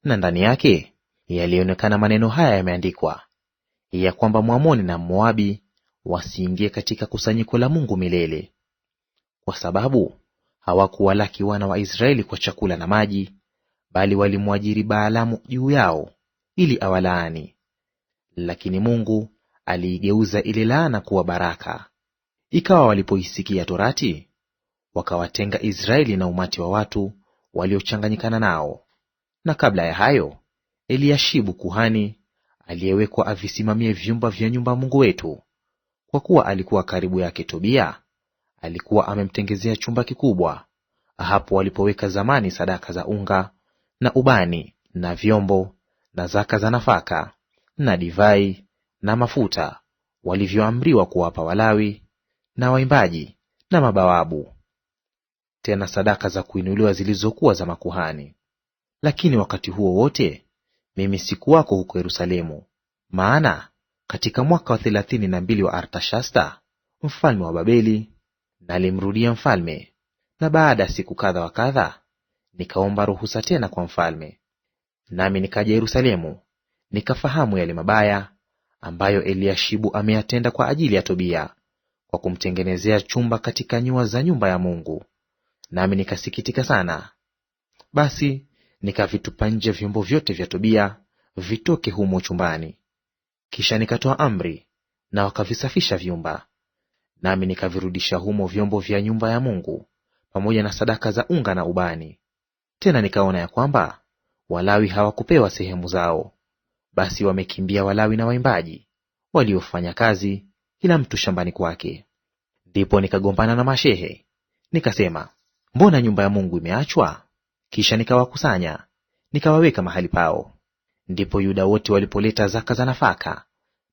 na ndani yake yalionekana maneno haya yameandikwa, ya kwamba Mwamoni na Mmoabi wasiingie katika kusanyiko la Mungu milele, kwa sababu hawakuwalaki wana wa Israeli kwa chakula na maji, bali walimwajiri Baalamu juu yao ili awalaani. Lakini Mungu aliigeuza ile laana kuwa baraka. Ikawa walipoisikia torati, wakawatenga Israeli na umati wa watu waliochanganyikana nao. Na kabla ya hayo, Eliashibu kuhani, aliyewekwa avisimamie vyumba vya nyumba ya Mungu wetu, kwa kuwa alikuwa karibu yake Tobia, alikuwa amemtengezea chumba kikubwa, hapo walipoweka zamani sadaka za unga na ubani na vyombo na zaka za nafaka na divai na mafuta, walivyoamriwa kuwapa Walawi na waimbaji na mabawabu, tena sadaka za kuinuliwa zilizokuwa za makuhani. Lakini wakati huo wote mimi sikuwako huko Yerusalemu, maana katika mwaka wa 32 wa Artashasta mfalme wa Babeli, nalimrudia mfalme, na baada ya siku kadha wa kadha nikaomba ruhusa tena kwa mfalme. Nami nikaja Yerusalemu, nikafahamu yale mabaya ambayo Eliashibu ameyatenda kwa ajili ya Tobia, kwa kumtengenezea chumba katika nyua za nyumba ya Mungu. Nami nikasikitika sana. Basi nikavitupa nje vyombo vyote vya Tobia vitoke humo chumbani. Kisha nikatoa amri, na wakavisafisha vyumba. Nami nikavirudisha humo vyombo vya nyumba ya Mungu, pamoja na sadaka za unga na ubani. Tena nikaona ya kwamba Walawi hawakupewa sehemu zao. Basi wamekimbia Walawi na waimbaji waliofanya kazi, kila mtu shambani kwake. Ndipo nikagombana na mashehe, nikasema, mbona nyumba ya Mungu imeachwa? Kisha nikawakusanya, nikawaweka mahali pao. Ndipo Yuda wote walipoleta zaka za nafaka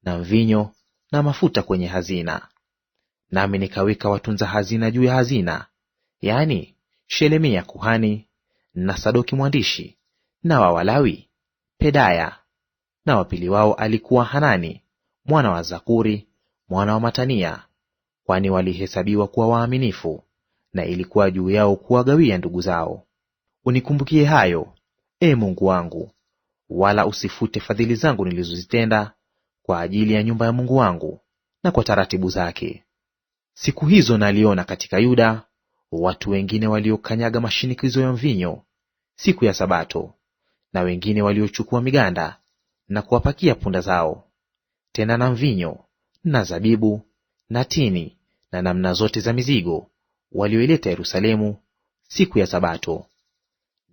na mvinyo na mafuta kwenye hazina. Nami nikaweka watunza hazina juu ya hazina, yaani Shelemia kuhani na Sadoki mwandishi, na wa Walawi Pedaya, na wa pili wao alikuwa Hanani mwana wa Zakuri mwana wa Matania, kwani walihesabiwa kuwa waaminifu, na ilikuwa juu yao kuwagawia ndugu zao. Unikumbukie hayo, e Mungu wangu, wala usifute fadhili zangu nilizozitenda kwa ajili ya nyumba ya Mungu wangu na kwa taratibu zake. Siku hizo naliona katika Yuda watu wengine waliokanyaga mashinikizo ya mvinyo siku ya Sabato, na wengine waliochukua miganda na kuwapakia punda zao, tena na mvinyo na zabibu na tini na namna zote za mizigo walioileta Yerusalemu siku ya Sabato.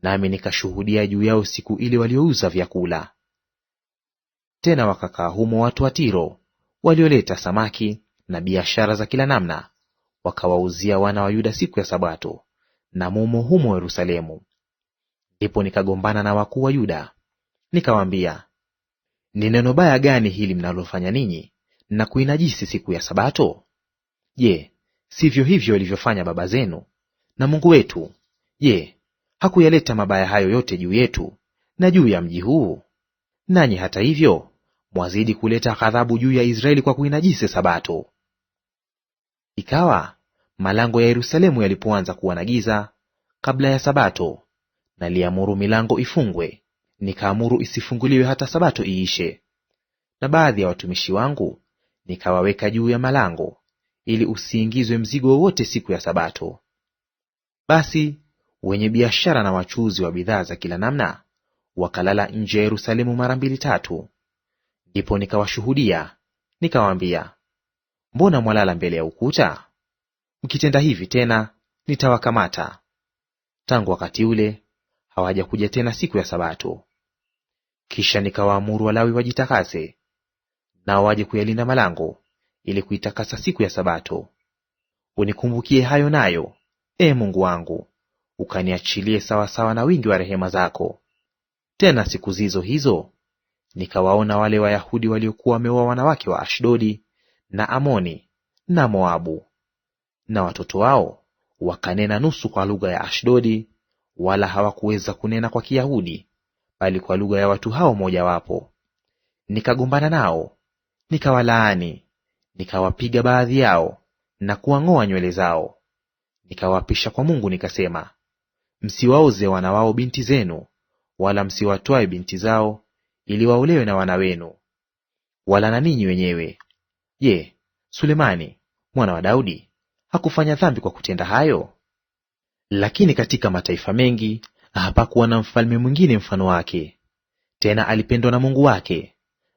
Nami nikashuhudia juu yao siku ile waliouza vyakula. Tena wakakaa humo watu wa Tiro walioleta samaki na biashara za kila namna, wakawauzia wana wa Yuda siku ya Sabato, na mumo humo Yerusalemu. Ndipo nikagombana na wakuu wa Yuda, nikawaambia, ni neno baya gani hili mnalofanya ninyi na kuinajisi siku ya Sabato? Je, sivyo hivyo walivyofanya baba zenu? Na Mungu wetu, je, hakuyaleta mabaya hayo yote juu yetu na juu ya mji huu? Nanyi hata hivyo mwazidi kuleta ghadhabu juu ya Israeli kwa kuinajisi Sabato. Ikawa malango ya Yerusalemu yalipoanza kuwa na giza kabla ya Sabato, naliamuru milango ifungwe, nikaamuru isifunguliwe hata Sabato iishe. Na baadhi ya watumishi wangu nikawaweka juu ya malango, ili usiingizwe mzigo wowote siku ya Sabato. Basi wenye biashara na wachuuzi wa bidhaa za kila namna wakalala nje ya Yerusalemu mara mbili tatu. Ndipo nikawashuhudia, nikawaambia, mbona mwalala mbele ya ukuta? Mkitenda hivi tena, nitawakamata. Tangu wakati ule hawajakuja tena siku ya Sabato. Kisha nikawaamuru Walawi wajitakase, nao waje kuyalinda malango, ili kuitakasa siku ya Sabato. Unikumbukie hayo nayo, Ee Mungu wangu, ukaniachilie sawasawa na wingi wa rehema zako. Tena siku zizo hizo nikawaona wale Wayahudi waliokuwa wameoa wanawake wa Ashdodi na Amoni na Moabu, na watoto wao wakanena nusu kwa lugha ya Ashdodi, wala hawakuweza kunena kwa Kiyahudi, bali kwa lugha ya watu hao mojawapo. Nikagombana nao, nikawalaani, nikawapiga baadhi yao na kuwang'oa nywele zao. Nikawaapisha kwa Mungu nikasema, msiwaoze wana wao binti zenu, wala msiwatwae binti zao ili waolewe na wana wenu. Wala na ninyi wenyewe, je, Sulemani mwana wa Daudi hakufanya dhambi kwa kutenda hayo? Lakini katika mataifa mengi hapakuwa na mfalme mwingine mfano wake. Tena alipendwa na Mungu wake,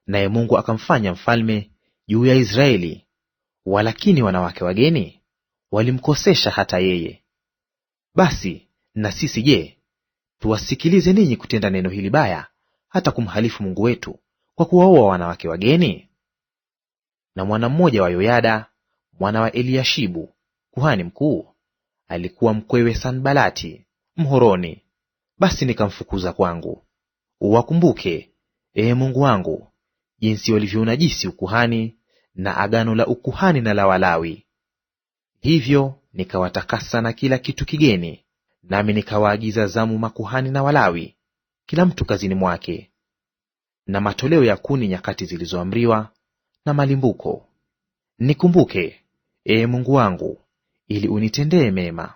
naye Mungu akamfanya mfalme juu ya Israeli. Walakini wanawake wageni walimkosesha hata yeye. Basi na sisi je, tuwasikilize ninyi kutenda neno hili baya, hata kumhalifu Mungu wetu kwa kuwaoa wanawake wageni? Na mwana mmoja wa Yoyada mwana wa Eliashibu kuhani mkuu alikuwa mkwewe Sanbalati Mhoroni. Basi nikamfukuza kwangu. Uwakumbuke, Ee Mungu wangu, jinsi walivyounajisi ukuhani na agano la ukuhani na la Walawi. Hivyo nikawatakasa na kila kitu kigeni, nami nikawaagiza zamu makuhani na Walawi, kila mtu kazini mwake, na matoleo ya kuni nyakati zilizoamriwa, na malimbuko. Nikumbuke, Ee Mungu wangu, ili unitendee mema.